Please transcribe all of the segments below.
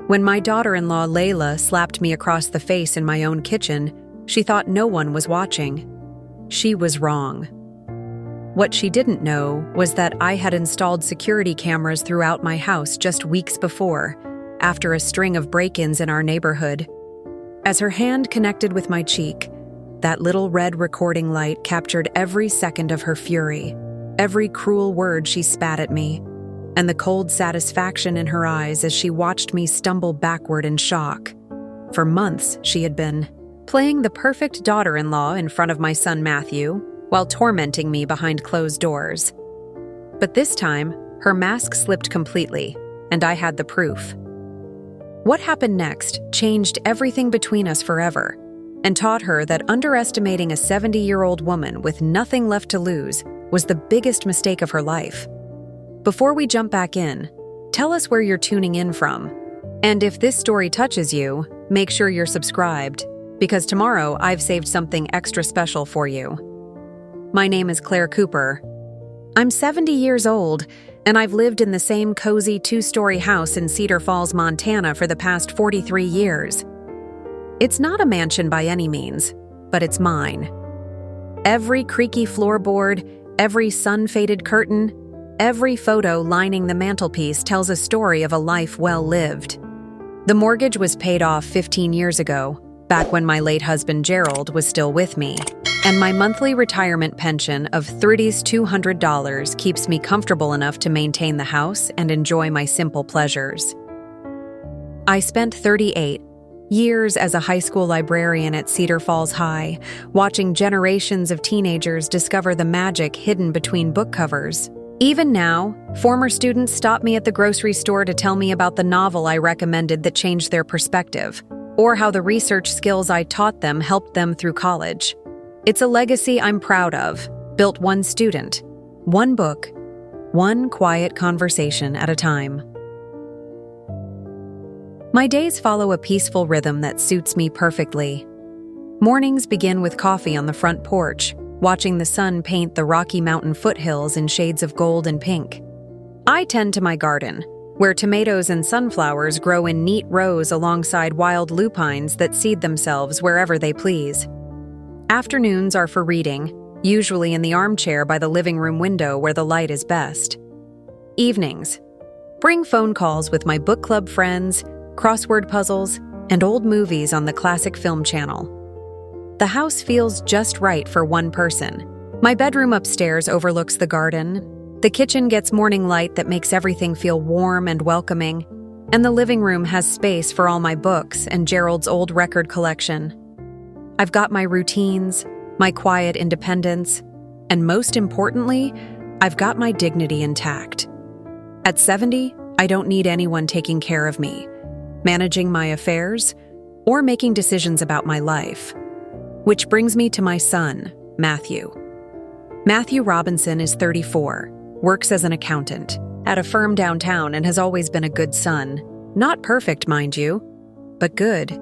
When my daughter-in-law Layla slapped me across the face in my own kitchen, she thought no one was watching. She was wrong. What she didn't know was that I had installed security cameras throughout my house just weeks before, after a string of break-ins in our neighborhood. As her hand connected with my cheek, that little red recording light captured every second of her fury, every cruel word she spat at me, and the cold satisfaction in her eyes as she watched me stumble backward in shock. For months, she had been playing the perfect daughter-in-law in front of my son Matthew, while tormenting me behind closed doors. But this time, her mask slipped completely, and I had the proof. What happened next changed everything between us forever, and taught her that underestimating a 70-year-old woman with nothing left to lose was the biggest mistake of her life. Before we jump back in, tell us where you're tuning in from. And if this story touches you, make sure you're subscribed, because tomorrow I've saved something extra special for you. My name is Claire Cooper. I'm 70 years old, and I've lived in the same cozy 2-story house in Cedar Falls, Montana for the past 43 years. It's not a mansion by any means, but it's mine. Every creaky floorboard, every sun-faded curtain, every photo lining the mantelpiece tells a story of a life well lived. The mortgage was paid off 15 years ago, back when my late husband Gerald was still with me, and my monthly retirement pension of $3,200 keeps me comfortable enough to maintain the house and enjoy my simple pleasures. I spent 38 years as a high school librarian at Cedar Falls High, watching generations of teenagers discover the magic hidden between book covers. Even now, former students stop me at the grocery store to tell me about the novel I recommended that changed their perspective, or how the research skills I taught them helped them through college. It's a legacy I'm proud of, built one student, one book, one quiet conversation at a time. My days follow a peaceful rhythm that suits me perfectly. Mornings begin with coffee on the front porch, watching the sun paint the Rocky Mountain foothills in shades of gold and pink. I tend to my garden, where tomatoes and sunflowers grow in neat rows alongside wild lupines that seed themselves wherever they please. Afternoons are for reading, usually in the armchair by the living room window where the light is best. Evenings bring phone calls with my book club friends, crossword puzzles, and old movies on the classic film channel. The house feels just right for one person. My bedroom upstairs overlooks the garden. The kitchen gets morning light that makes everything feel warm and welcoming, and the living room has space for all my books and Gerald's old record collection. I've got my routines, my quiet independence, and most importantly, I've got my dignity intact. At 70, I don't need anyone taking care of me, managing my affairs, or making decisions about my life. Which brings me to my son, Matthew. Matthew Robinson is 34, works as an accountant at a firm downtown, and has always been a good son. Not perfect, mind you, but good.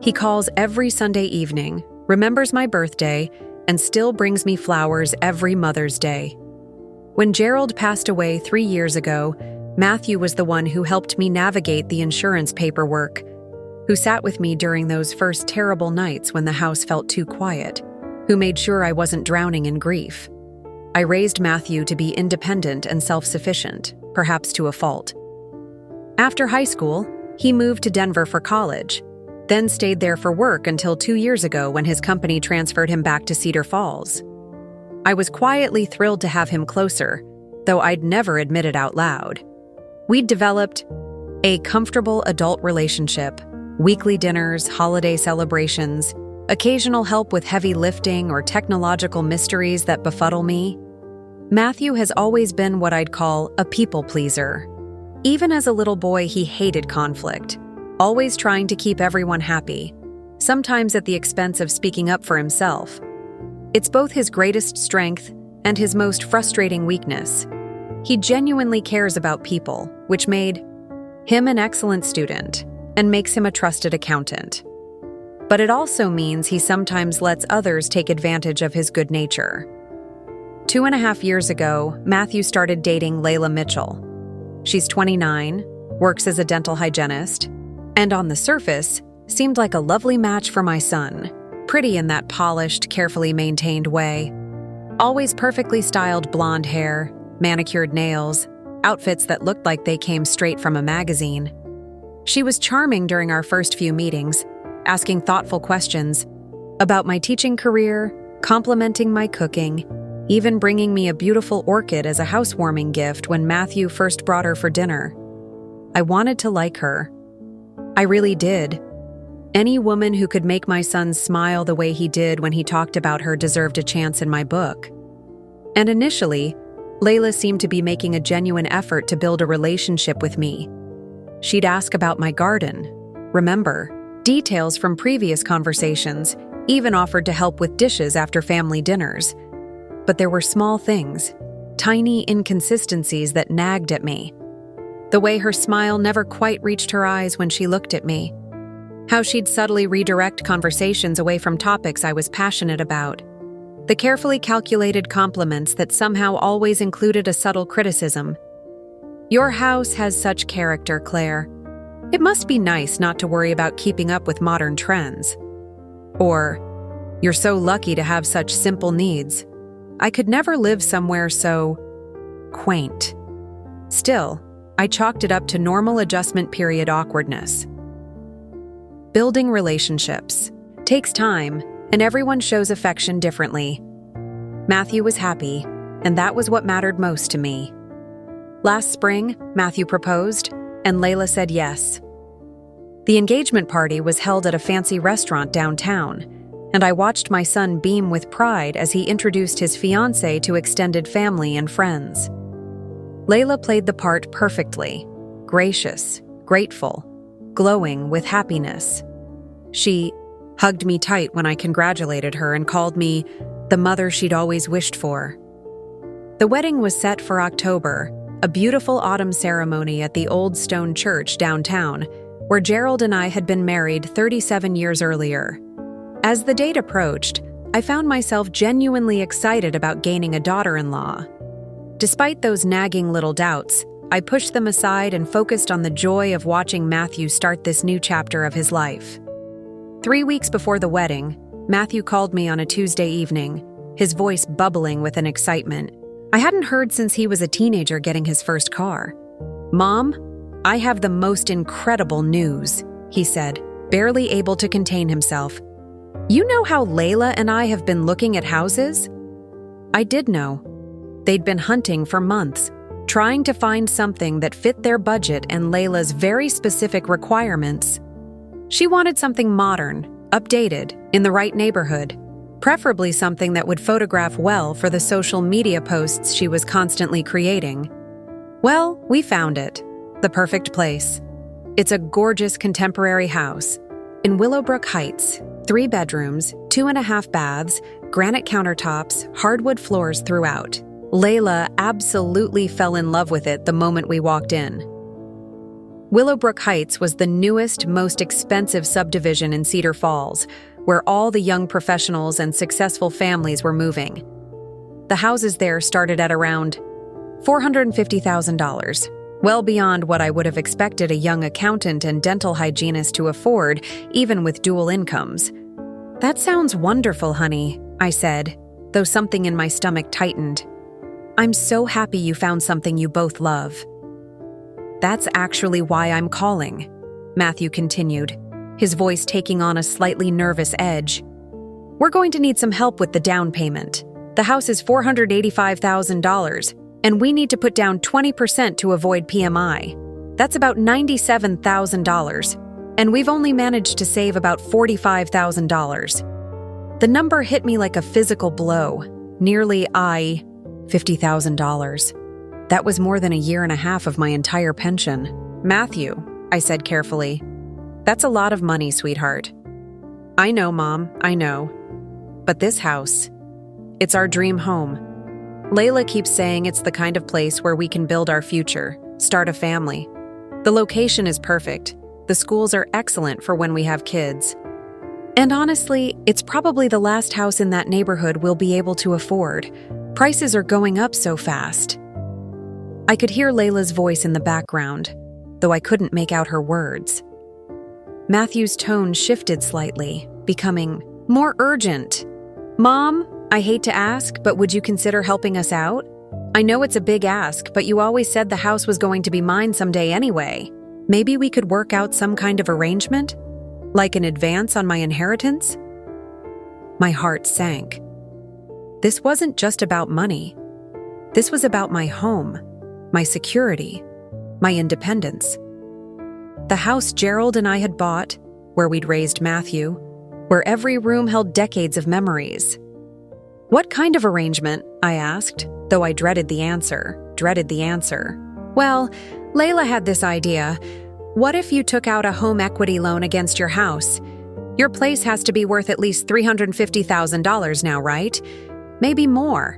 He calls every Sunday evening, remembers my birthday, and still brings me flowers every Mother's Day. When Gerald passed away 3 years ago, Matthew was the one who helped me navigate the insurance paperwork, who sat with me during those first terrible nights when the house felt too quiet, who made sure I wasn't drowning in grief. I raised Matthew to be independent and self-sufficient, perhaps to a fault. After high school, he moved to Denver for college, then stayed there for work until 2 years ago when his company transferred him back to Cedar Falls. I was quietly thrilled to have him closer, though I'd never admit it out loud. We'd developed a comfortable adult relationship, weekly dinners, holiday celebrations, occasional help with heavy lifting or technological mysteries that befuddle me. Matthew has always been what I'd call a people pleaser. Even as a little boy, he hated conflict, always trying to keep everyone happy, sometimes at the expense of speaking up for himself. It's both his greatest strength and his most frustrating weakness. He genuinely cares about people, which made him an excellent student and makes him a trusted accountant. But it also means he sometimes lets others take advantage of his good nature. 2.5 years ago, Matthew started dating Layla Mitchell. She's 29, works as a dental hygienist, and on the surface, seemed like a lovely match for my son. Pretty in that polished, carefully maintained way. Always perfectly styled blonde hair, manicured nails, outfits that looked like they came straight from a magazine. She was charming during our first few meetings, asking thoughtful questions about my teaching career, complimenting my cooking, even bringing me a beautiful orchid as a housewarming gift when Matthew first brought her for dinner. I wanted to like her. I really did. Any woman who could make my son smile the way he did when he talked about her deserved a chance in my book. And initially, Layla seemed to be making a genuine effort to build a relationship with me. She'd ask about my garden, remember, details from previous conversations, even offered to help with dishes after family dinners. But there were small things, tiny inconsistencies that nagged at me. The way her smile never quite reached her eyes when she looked at me. How she'd subtly redirect conversations away from topics I was passionate about. The carefully calculated compliments that somehow always included a subtle criticism. "Your house has such character, Claire. It must be nice not to worry about keeping up with modern trends." Or, "You're so lucky to have such simple needs. I could never live somewhere so quaint." Still, I chalked it up to normal adjustment period awkwardness. Building relationships takes time, and everyone shows affection differently. Matthew was happy, and that was what mattered most to me. Last spring, Matthew proposed, and Layla said yes. The engagement party was held at a fancy restaurant downtown, and I watched my son beam with pride as he introduced his fiancée to extended family and friends. Layla played the part perfectly, gracious, grateful, glowing with happiness. She hugged me tight when I congratulated her and called me the mother she'd always wished for. The wedding was set for October, a beautiful autumn ceremony at the old stone church downtown, where Gerald and I had been married 37 years earlier. As the date approached, I found myself genuinely excited about gaining a daughter-in-law. Despite those nagging little doubts, I pushed them aside and focused on the joy of watching Matthew start this new chapter of his life. 3 weeks before the wedding, Matthew called me on a Tuesday evening, his voice bubbling with an excitement I hadn't heard since he was a teenager getting his first car. "Mom, I have the most incredible news," he said, barely able to contain himself. "You know how Layla and I have been looking at houses?" I did know. They'd been hunting for months, trying to find something that fit their budget and Layla's very specific requirements. She wanted something modern, updated, in the right neighborhood, preferably something that would photograph well for the social media posts she was constantly creating. Well, we found it. The perfect place. It's a gorgeous contemporary house in Willowbrook Heights, 3 bedrooms, 2.5 baths, granite countertops, hardwood floors throughout. Layla absolutely fell in love with it the moment we walked in. Willowbrook Heights was the newest, most expensive subdivision in Cedar Falls, where all the young professionals and successful families were moving. The houses there started at around $450,000, well beyond what I would have expected a young accountant and dental hygienist to afford, even with dual incomes. "That sounds wonderful, honey," I said, though something in my stomach tightened. "I'm so happy you found something you both love." "That's actually why I'm calling," Matthew continued, his voice taking on a slightly nervous edge. "We're going to need some help with the down payment. The house is $485,000, and we need to put down 20% to avoid PMI. That's about $97,000, and we've only managed to save about $45,000. The number hit me like a physical blow, nearly $50,000. That was more than a year and a half of my entire pension. "Matthew," I said carefully, "that's a lot of money, sweetheart." "I know, Mom, I know. But this house, it's our dream home. Layla keeps saying it's the kind of place where we can build our future, start a family. The location is perfect. The schools are excellent for when we have kids. And honestly, it's probably the last house in that neighborhood we'll be able to afford. Prices are going up so fast." I could hear Layla's voice in the background, though I couldn't make out her words. Matthew's tone shifted slightly, becoming more urgent. "Mom, I hate to ask, but would you consider helping us out? I know it's a big ask, but you always said the house was going to be mine someday anyway. Maybe we could work out some kind of arrangement? Like an advance on my inheritance?" My heart sank. This wasn't just about money. This was about my home, my security, my independence. The house Gerald and I had bought, where we'd raised Matthew, where every room held decades of memories. "What kind of arrangement?" I asked, though I dreaded the answer. "Well, Layla had this idea. What if you took out a home equity loan against your house? Your place has to be worth at least $350,000 now, right? Maybe more.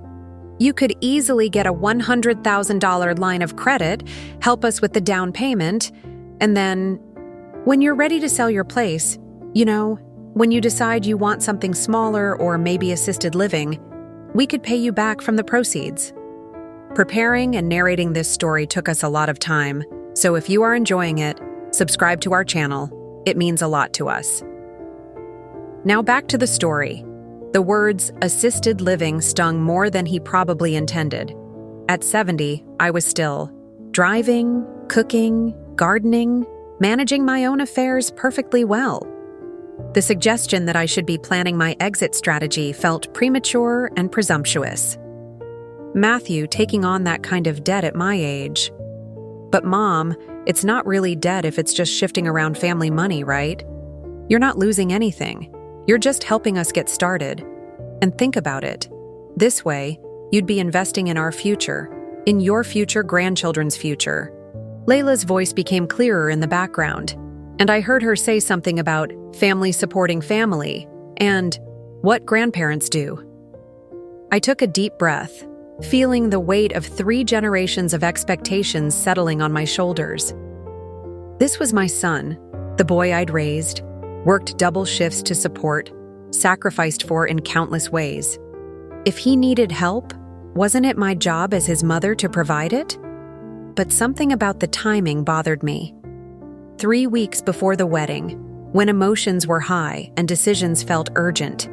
You could easily get a $100,000 line of credit, help us with the down payment, and then, when you're ready to sell your place, when you decide you want something smaller or maybe assisted living, we could pay you back from the proceeds." Preparing and narrating this story took us a lot of time, so if you are enjoying it, subscribe to our channel. It means a lot to us. Now back to the story. The words assisted living stung more than he probably intended. At 70, I was still driving, cooking, gardening, managing my own affairs perfectly well. The suggestion that I should be planning my exit strategy felt premature and presumptuous. Matthew taking on that kind of debt at my age. But Mom, it's not really debt if it's just shifting around family money, right? You're not losing anything. You're just helping us get started. And think about it. This way, you'd be investing in our future, in your future grandchildren's future. Layla's voice became clearer in the background, and I heard her say something about family supporting family and what grandparents do. I took a deep breath, feeling the weight of 3 generations of expectations settling on my shoulders. This was my son, the boy I'd raised, worked double shifts to support, sacrificed for in countless ways. If he needed help, wasn't it my job as his mother to provide it? But something about the timing bothered me. 3 weeks before the wedding, when emotions were high and decisions felt urgent.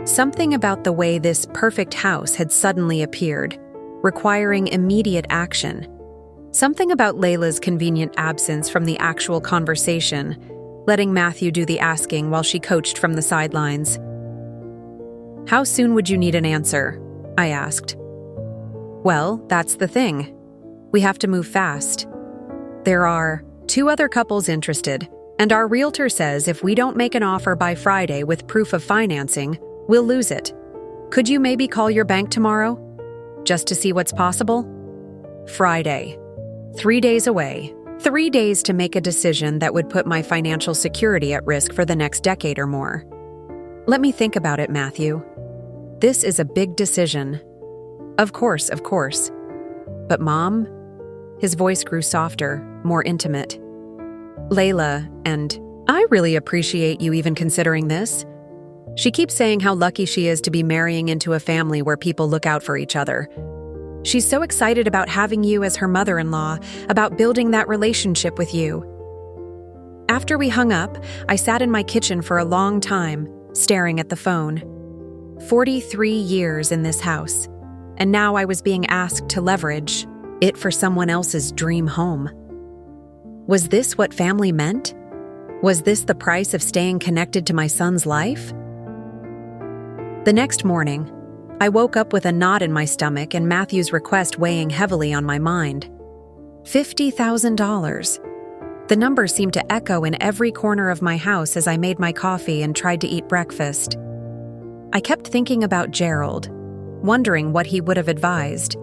Something about the way this perfect house had suddenly appeared, requiring immediate action. Something about Layla's convenient absence from the actual conversation, letting Matthew do the asking while she coached from the sidelines. "How soon would you need an answer?" I asked. "Well, that's the thing. We have to move fast. There are 2 other couples interested, and our realtor says if we don't make an offer by Friday with proof of financing, we'll lose it. Could you maybe call your bank tomorrow? Just to see what's possible?" Friday. 3 days away. 3 days to make a decision that would put my financial security at risk for the next decade or more. "Let me think about it, Matthew. This is a big decision." Of course. "But Mom?" His voice grew softer, more intimate. "Layla, and I really appreciate you even considering this. She keeps saying how lucky she is to be marrying into a family where people look out for each other. She's so excited about having you as her mother-in-law, about building that relationship with you." After we hung up, I sat in my kitchen for a long time, staring at the phone. 43 years in this house, and now I was being asked to leverage it for someone else's dream home. Was this what family meant? Was this the price of staying connected to my son's life? The next morning, I woke up with a knot in my stomach and Matthew's request weighing heavily on my mind. $50,000. The number seemed to echo in every corner of my house as I made my coffee and tried to eat breakfast. I kept thinking about Gerald, wondering what he would have advised.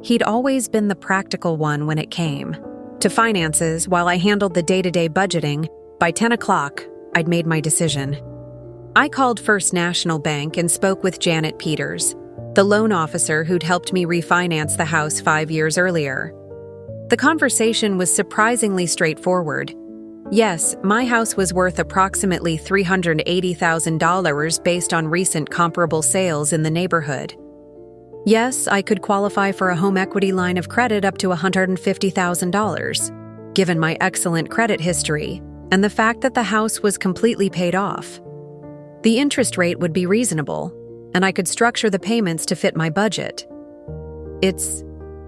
He'd always been the practical one when it came to finances. While I handled the day-to-day budgeting, by 10 o'clock, I'd made my decision. I called First National Bank and spoke with Janet Peters, the loan officer who'd helped me refinance the house 5 years earlier. The conversation was surprisingly straightforward. Yes, my house was worth approximately $380,000 based on recent comparable sales in the neighborhood. Yes, I could qualify for a home equity line of credit up to $150,000. given my excellent credit history and the fact that the house was completely paid off. The interest rate would be reasonable, and I could structure the payments to fit my budget. It's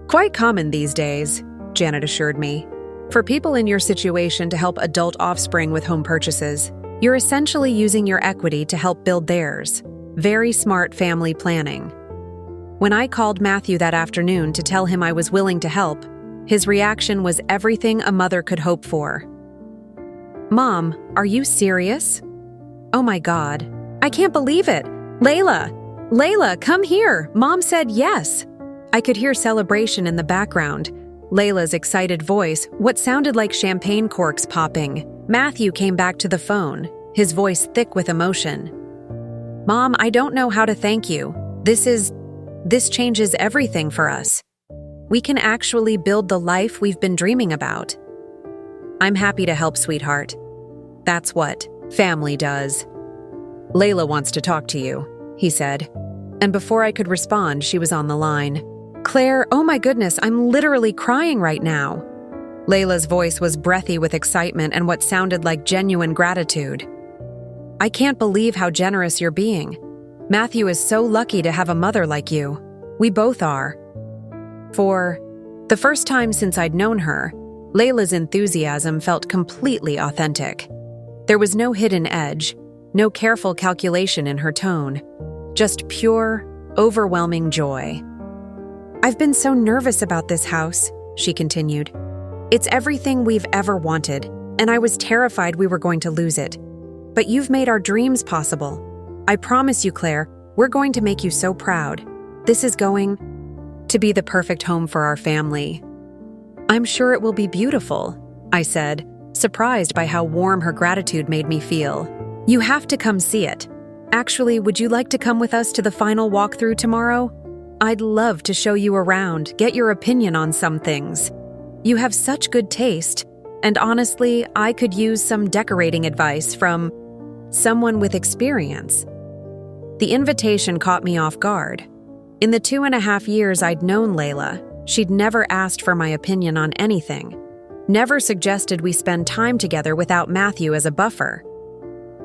quite common these days, Janet assured me, for people in your situation to help adult offspring with home purchases. You're essentially using your equity to help build theirs. Very smart family planning. When I called Matthew that afternoon to tell him I was willing to help, his reaction was everything a mother could hope for. "Mom, are you serious? Oh my God, I can't believe it! Layla, come here! Mom said yes!" I could hear celebration in the background. Layla's excited voice, what sounded like champagne corks popping. Matthew came back to the phone, his voice thick with emotion. "Mom, I don't know how to thank you. This changes everything for us. We can actually build the life we've been dreaming about." "I'm happy to help, sweetheart. That's what family does." "Layla wants to talk to you," he said. And before I could respond, she was on the line. "Claire, oh my goodness, I'm literally crying right now." Layla's voice was breathy with excitement and what sounded like genuine gratitude. "I can't believe how generous you're being. Matthew is so lucky to have a mother like you. We both are." For the first time since I'd known her, Layla's enthusiasm felt completely authentic. There was no hidden edge, no careful calculation in her tone, just pure, overwhelming joy. "I've been so nervous about this house," she continued. "It's everything we've ever wanted, and I was terrified we were going to lose it. But you've made our dreams possible. I promise you, Claire, we're going to make you so proud. This is going to be the perfect home for our family." "I'm sure it will be beautiful," I said, surprised by how warm her gratitude made me feel. "You have to come see it. Actually, would you like to come with us to the final walkthrough tomorrow? I'd love to show you around, get your opinion on some things. You have such good taste, and honestly, I could use some decorating advice from someone with experience." The invitation caught me off guard. In the 2.5 years I'd known Layla, she'd never asked for my opinion on anything, never suggested we spend time together without Matthew as a buffer.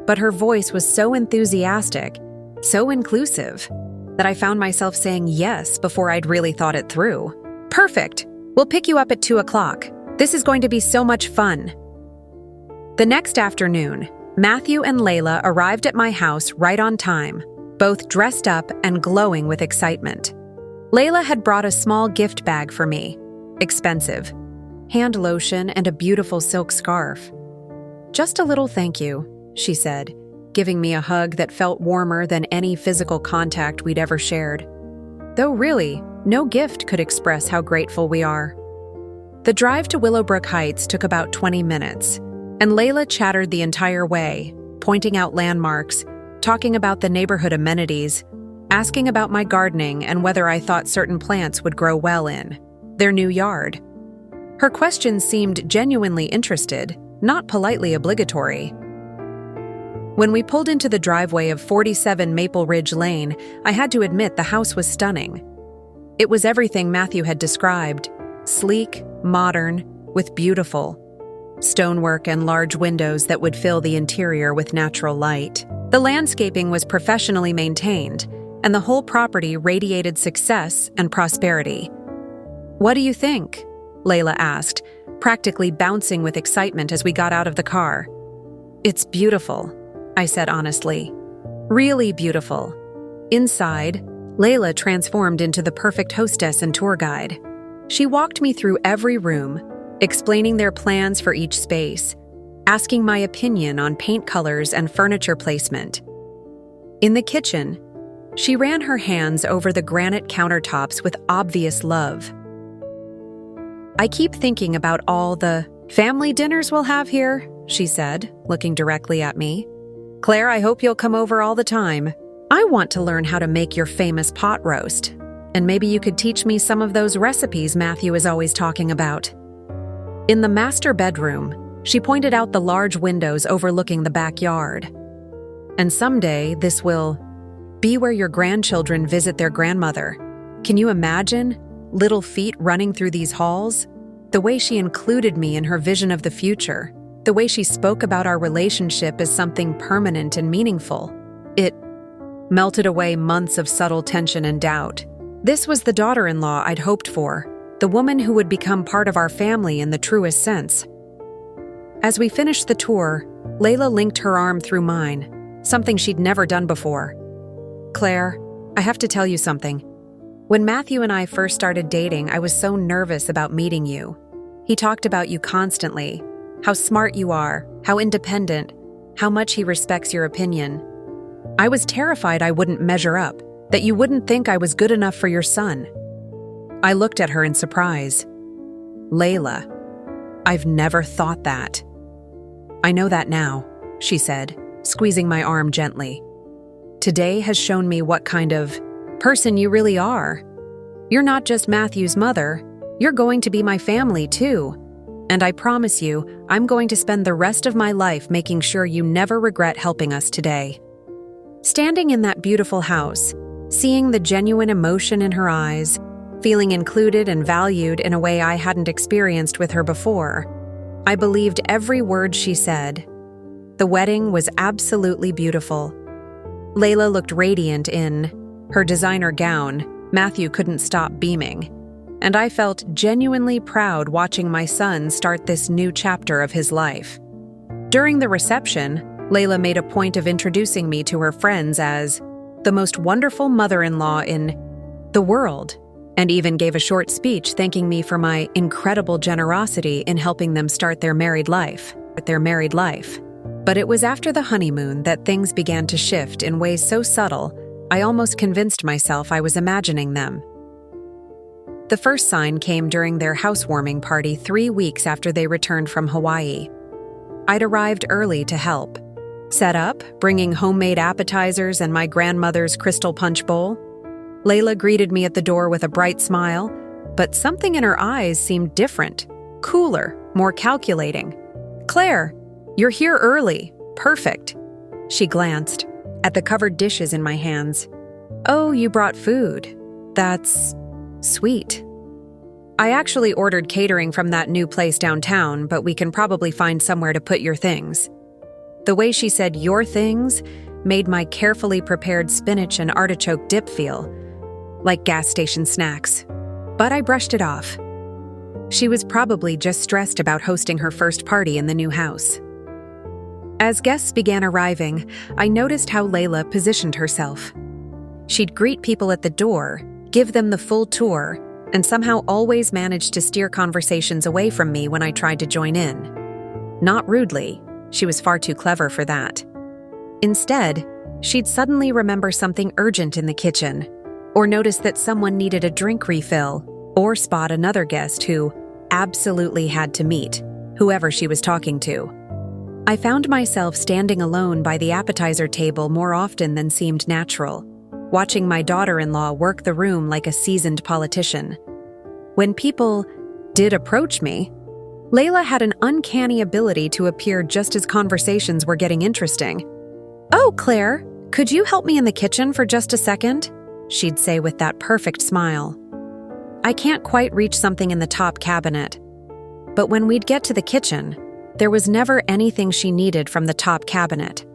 But her voice was so enthusiastic, so inclusive, that I found myself saying yes before I'd really thought it through. "Perfect! We'll pick you up at 2 o'clock. This is going to be so much fun." The next afternoon, Matthew and Layla arrived at my house right on time, both dressed up and glowing with excitement. Layla had brought a small gift bag for me, expensive, hand lotion and a beautiful silk scarf. "Just a little thank you," she said, giving me a hug that felt warmer than any physical contact we'd ever shared. Though really, no gift could express how grateful we are. The drive to Willowbrook Heights took about 20 minutes, and Layla chattered the entire way, pointing out landmarks, talking about the neighborhood amenities, asking about my gardening and whether I thought certain plants would grow well in their new yard. Her questions seemed genuinely interested, not politely obligatory. When we pulled into the driveway of 47 Maple Ridge Lane, I had to admit the house was stunning. It was everything Matthew had described: sleek, modern, with beautiful stonework and large windows that would fill the interior with natural light. The landscaping was professionally maintained, and the whole property radiated success and prosperity. "What do you think?" Layla asked, practically bouncing with excitement as we got out of the car. "It's beautiful," I said honestly. "Really beautiful." Inside, Layla transformed into the perfect hostess and tour guide. She walked me through every room, explaining their plans for each space, asking my opinion on paint colors and furniture placement. In the kitchen, she ran her hands over the granite countertops with obvious love. "I keep thinking about all the family dinners we'll have here," she said, looking directly at me. "Claire, I hope you'll come over all the time. I want to learn how to make your famous pot roast, and maybe you could teach me some of those recipes Matthew is always talking about." In the master bedroom, she pointed out the large windows overlooking the backyard. "And someday, this will be where your grandchildren visit their grandmother. Can you imagine? Little feet running through these halls? The way she included me in her vision of the future, the way she spoke about our relationship as something permanent and meaningful. It melted away months of subtle tension and doubt. This was the daughter-in-law I'd hoped for, the woman who would become part of our family in the truest sense. As we finished the tour, Layla linked her arm through mine, something she'd never done before. "Claire, I have to tell you something. When Matthew and I first started dating, I was so nervous about meeting you. He talked about you constantly, how smart you are, how independent, how much he respects your opinion. I was terrified I wouldn't measure up, that you wouldn't think I was good enough for your son." I looked at her in surprise. "Layla, I've never thought that." "I know that now," she said, squeezing my arm gently. "Today has shown me what kind of person you really are. You're not just Matthew's mother, you're going to be my family too. And I promise you, I'm going to spend the rest of my life making sure you never regret helping us today." Standing in that beautiful house, seeing the genuine emotion in her eyes, feeling included and valued in a way I hadn't experienced with her before, I believed every word she said. The wedding was absolutely beautiful. Layla looked radiant in her designer gown. Matthew couldn't stop beaming. And I felt genuinely proud watching my son start this new chapter of his life. During the reception, Layla made a point of introducing me to her friends as the most wonderful mother-in-law in the world, and even gave a short speech thanking me for my incredible generosity in helping them start their married life. But it was after the honeymoon that things began to shift in ways so subtle, I almost convinced myself I was imagining them. The first sign came during their housewarming party 3 weeks after they returned from Hawaii. I'd arrived early to help. Set up, bringing homemade appetizers and my grandmother's crystal punch bowl. Layla greeted me at the door with a bright smile, but something in her eyes seemed different, cooler, more calculating. "Claire, you're here early. Perfect." She glanced at the covered dishes in my hands. "Oh, you brought food. That's sweet. I actually ordered catering from that new place downtown, but we can probably find somewhere to put your things." The way she said "your things" made my carefully prepared spinach and artichoke dip feel like gas station snacks. But I brushed it off. She was probably just stressed about hosting her first party in the new house. As guests began arriving, I noticed how Layla positioned herself. She'd greet people at the door, give them the full tour, and somehow always managed to steer conversations away from me when I tried to join in. Not rudely. She was far too clever for that. Instead, she'd suddenly remember something urgent in the kitchen, or notice that someone needed a drink refill, or spot another guest who absolutely had to meet whoever she was talking to. I found myself standing alone by the appetizer table more often than seemed natural, watching my daughter-in-law work the room like a seasoned politician. When people did approach me, Layla had an uncanny ability to appear just as conversations were getting interesting. "Oh, Claire, could you help me in the kitchen for just a second?" she'd say with that perfect smile. I can't quite reach something in the top cabinet. But when we'd get to the kitchen, there was never anything she needed from the top cabinet.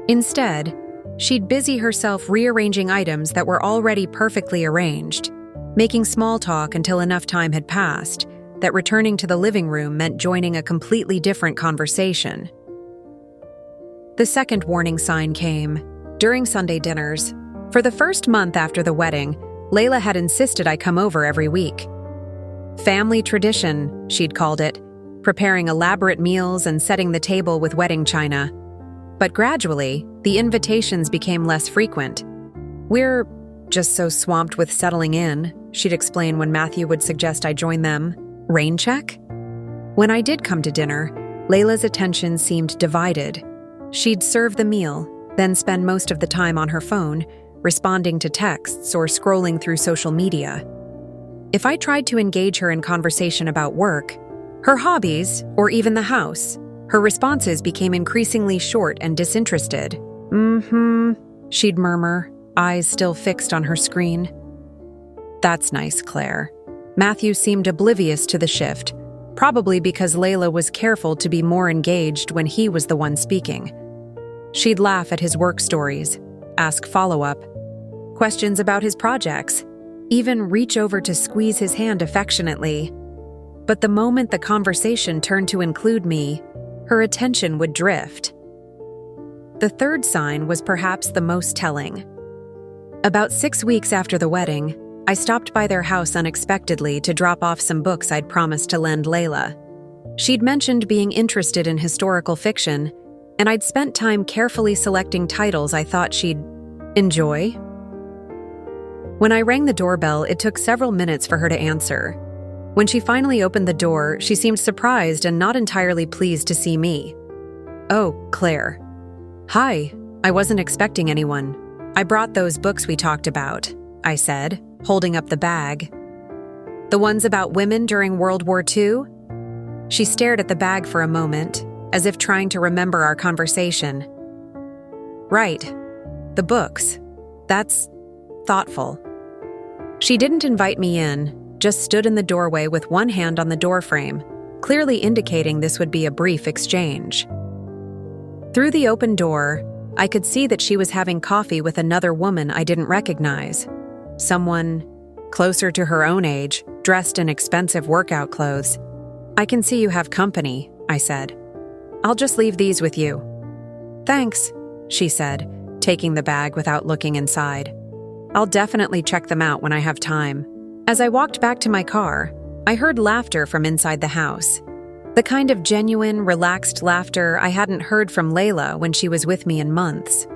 Instead, she'd busy herself rearranging items that were already perfectly arranged, making small talk until enough time had passed that returning to the living room meant joining a completely different conversation. The second warning sign came during Sunday dinners. For the first month after the wedding, Layla had insisted I come over every week. Family tradition, she'd called it, preparing elaborate meals and setting the table with wedding china. But gradually, the invitations became less frequent. "We're just so swamped with settling in," she'd explain when Matthew would suggest I join them. Rain check? When I did come to dinner, Layla's attention seemed divided. She'd serve the meal, then spend most of the time on her phone, responding to texts or scrolling through social media. If I tried to engage her in conversation about work, her hobbies, or even the house, her responses became increasingly short and disinterested. She'd murmur, eyes still fixed on her screen. "That's nice, Claire." Matthew seemed oblivious to the shift, probably because Layla was careful to be more engaged when he was the one speaking. She'd laugh at his work stories, ask follow-up questions about his projects, even reach over to squeeze his hand affectionately. But the moment the conversation turned to include me, her attention would drift. The third sign was perhaps the most telling. About 6 weeks after the wedding, I stopped by their house unexpectedly to drop off some books I'd promised to lend Layla. She'd mentioned being interested in historical fiction, and I'd spent time carefully selecting titles I thought she'd enjoy. When I rang the doorbell, it took several minutes for her to answer. When she finally opened the door, she seemed surprised and not entirely pleased to see me. "Oh, Claire. Hi, I wasn't expecting anyone. I brought those books we talked about," I said, holding up the bag. "The ones about women during World War II?" She stared at the bag for a moment, as if trying to remember our conversation. "Right. The books. That's thoughtful." She didn't invite me in, just stood in the doorway with one hand on the doorframe, clearly indicating this would be a brief exchange. Through the open door, I could see that she was having coffee with another woman I didn't recognize. Someone closer to her own age, dressed in expensive workout clothes. "I can see you have company," I said. "I'll just leave these with you." "Thanks," she said, taking the bag without looking inside. "I'll definitely check them out when I have time." As I walked back to my car, I heard laughter from inside the house. The kind of genuine, relaxed laughter I hadn't heard from Layla when she was with me in months.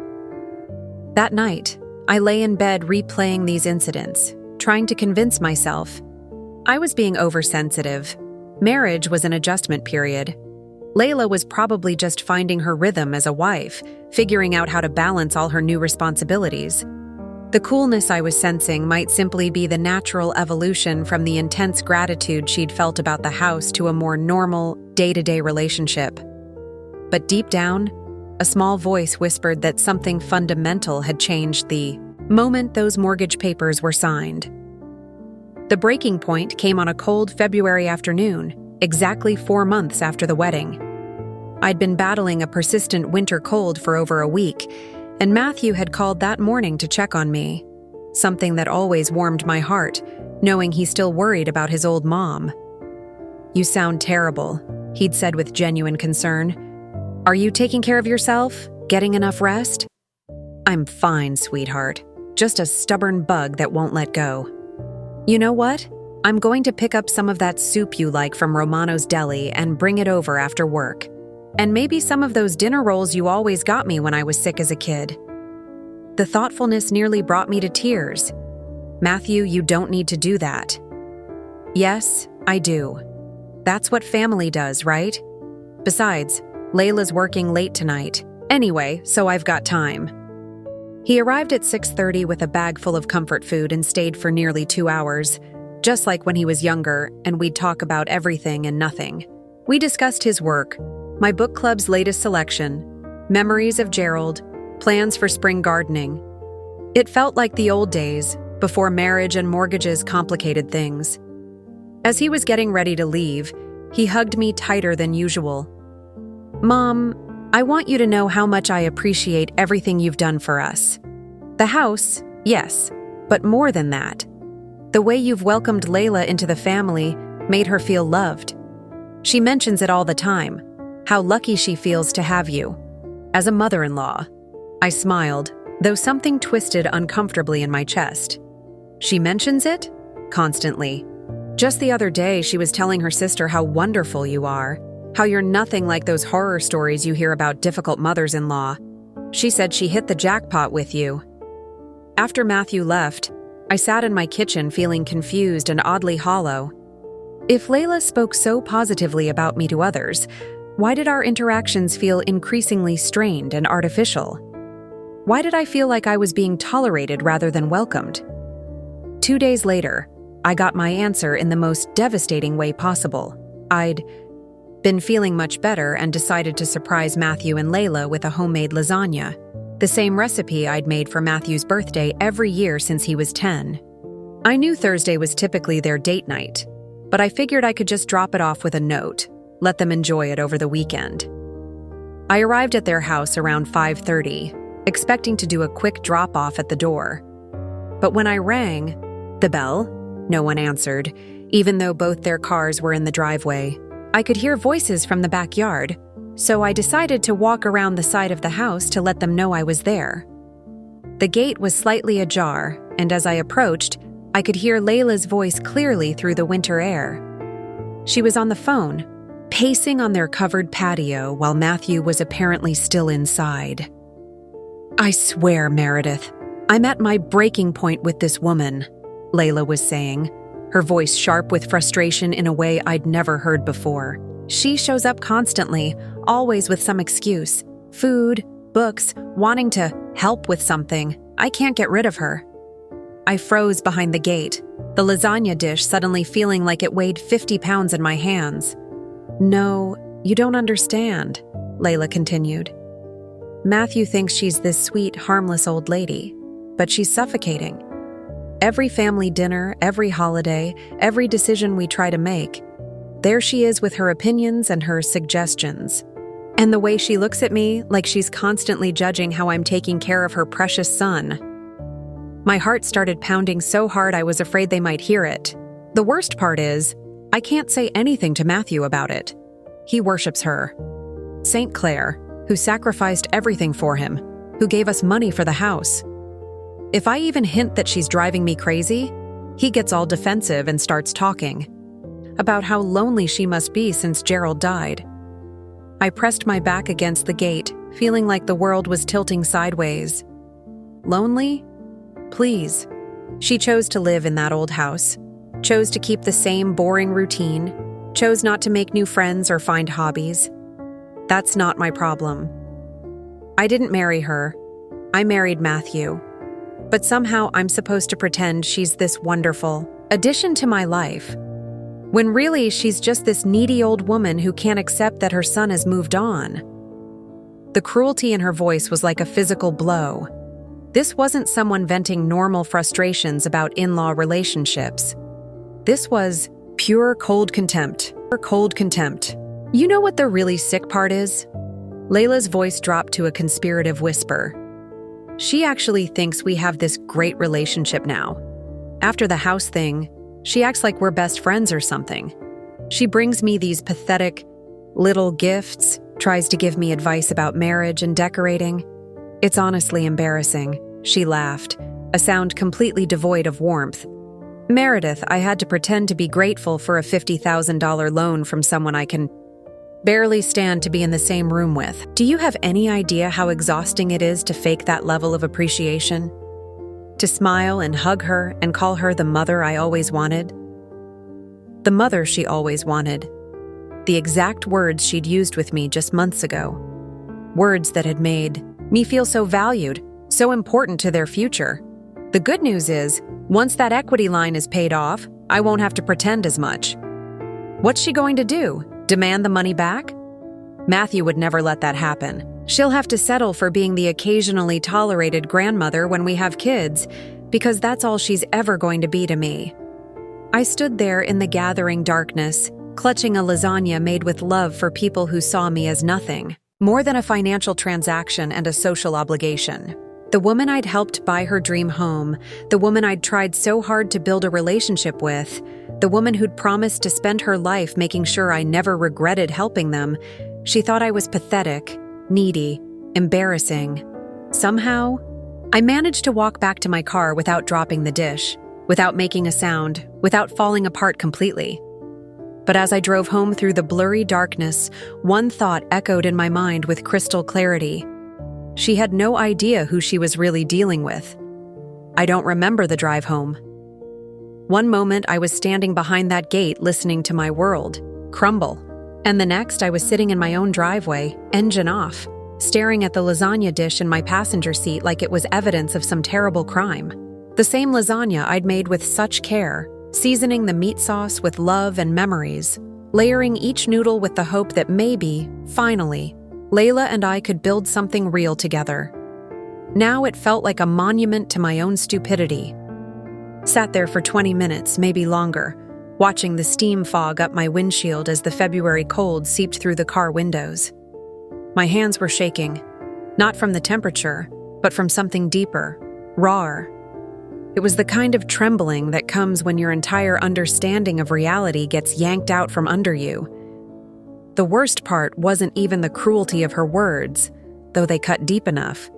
That night, I lay in bed replaying these incidents, trying to convince myself I was being oversensitive. Marriage was an adjustment period. Layla was probably just finding her rhythm as a wife, figuring out how to balance all her new responsibilities. The coolness I was sensing might simply be the natural evolution from the intense gratitude she'd felt about the house to a more normal, day-to-day relationship. But deep down, a small voice whispered that something fundamental had changed the moment those mortgage papers were signed. The breaking point came on a cold February afternoon, exactly 4 months after the wedding. I'd been battling a persistent winter cold for over a week, and Matthew had called that morning to check on me, something that always warmed my heart, knowing he still worried about his old mom. "You sound terrible," he'd said with genuine concern. "Are you taking care of yourself? Getting enough rest?" "I'm fine, sweetheart. Just a stubborn bug that won't let go." "You know what? I'm going to pick up some of that soup you like from Romano's Deli and bring it over after work. And maybe some of those dinner rolls you always got me when I was sick as a kid." The thoughtfulness nearly brought me to tears. "Matthew, you don't need to do that." "Yes, I do. That's what family does, right? Besides, Layla's working late tonight. Anyway, so I've got time." He arrived at 6:30 with a bag full of comfort food and stayed for nearly 2 hours, just like when he was younger, and we'd talk about everything and nothing. We discussed his work, my book club's latest selection, memories of Gerald, plans for spring gardening. It felt like the old days, before marriage and mortgages complicated things. As he was getting ready to leave, he hugged me tighter than usual. "Mom, I want you to know how much I appreciate everything you've done for us. The house, yes, but more than that. The way you've welcomed Layla into the family made her feel loved. She mentions it all the time, how lucky she feels to have you. As a mother-in-law." I smiled, though something twisted uncomfortably in my chest. "She mentions it? Constantly. Just the other day, she was telling her sister how wonderful you are, how you're nothing like those horror stories you hear about difficult mothers-in-law. She said she hit the jackpot with you." After Matthew left, I sat in my kitchen feeling confused and oddly hollow. If Layla spoke so positively about me to others, why did our interactions feel increasingly strained and artificial? Why did I feel like I was being tolerated rather than welcomed? 2 days later, I got my answer in the most devastating way possible. I'd been feeling much better and decided to surprise Matthew and Layla with a homemade lasagna, the same recipe I'd made for Matthew's birthday every year since he was 10. I knew Thursday was typically their date night. but I figured I could just drop it off with a note, let them enjoy it over the weekend. I arrived at their house around 5:30, expecting to do a quick drop-off at the door. But when I rang the bell, no one answered, even though both their cars were in the driveway. I could hear voices from the backyard, so I decided to walk around the side of the house to let them know I was there. The gate was slightly ajar, and as I approached, I could hear Layla's voice clearly through the winter air. She was on the phone, pacing on their covered patio while Matthew was apparently still inside. "I swear, Meredith, I'm at my breaking point with this woman," Layla was saying, her voice sharp with frustration in a way I'd never heard before. "She shows up constantly, always with some excuse. Food, books, wanting to help with something. I can't get rid of her." I froze behind the gate, the lasagna dish suddenly feeling like it weighed 50 pounds in my hands. "No, you don't understand," Layla continued. "Matthew thinks she's this sweet, harmless old lady, but she's suffocating. Every family dinner, every holiday, every decision we try to make, there she is with her opinions and her suggestions. And the way she looks at me, like she's constantly judging how I'm taking care of her precious son." My heart started pounding so hard I was afraid they might hear it. The worst part is, I can't say anything to Matthew about it. He worships her. Saint Clair, who sacrificed everything for him, who gave us money for the house. If I even hint that she's driving me crazy, he gets all defensive and starts talking about how lonely she must be since Gerald died. I pressed my back against the gate, feeling like the world was tilting sideways. Lonely? Please. She chose to live in that old house, chose to keep the same boring routine, chose not to make new friends or find hobbies. That's not my problem. I didn't marry her. I married Matthew. But somehow I'm supposed to pretend she's this wonderful addition to my life, when really she's just this needy old woman who can't accept that her son has moved on. The cruelty in her voice was like a physical blow. This wasn't someone venting normal frustrations about in-law relationships. This was pure cold contempt. Cold contempt. You know what the really sick part is? Layla's voice dropped to a conspirative whisper. She actually thinks we have this great relationship now. After the house thing, she acts like we're best friends or something. She brings me these pathetic little gifts, tries to give me advice about marriage and decorating. It's honestly embarrassing, she laughed, a sound completely devoid of warmth. "Meredith, I had to pretend to be grateful for a $50,000 loan from someone I can barely stand to be in the same room with. Do you have any idea how exhausting it is to fake that level of appreciation? To smile and hug her and call her the mother I always wanted? The mother she always wanted. The exact words she'd used with me just months ago. Words that had made me feel so valued, so important to their future. The good news is, once that equity line is paid off, I won't have to pretend as much. What's she going to do? Demand the money back? Matthew would never let that happen. She'll have to settle for being the occasionally tolerated grandmother when we have kids, because that's all she's ever going to be to me." I stood there in the gathering darkness, clutching a lasagna made with love for people who saw me as nothing, more than a financial transaction and a social obligation. The woman I'd helped buy her dream home, the woman I'd tried so hard to build a relationship with, the woman who'd promised to spend her life making sure I never regretted helping them, she thought I was pathetic, needy, embarrassing. Somehow, I managed to walk back to my car without dropping the dish, without making a sound, without falling apart completely. But as I drove home through the blurry darkness, one thought echoed in my mind with crystal clarity. She had no idea who she was really dealing with. I don't remember the drive home. One moment I was standing behind that gate listening to my world crumble, and the next I was sitting in my own driveway, engine off, staring at the lasagna dish in my passenger seat like it was evidence of some terrible crime. The same lasagna I'd made with such care, seasoning the meat sauce with love and memories, layering each noodle with the hope that maybe, finally, Layla and I could build something real together. Now it felt like a monument to my own stupidity. Sat there for 20 minutes, maybe longer, watching the steam fog up my windshield as the February cold seeped through the car windows. My hands were shaking, not from the temperature, but from something deeper, rawer. It was the kind of trembling that comes when your entire understanding of reality gets yanked out from under you. The worst part wasn't even the cruelty of her words, though they cut deep enough.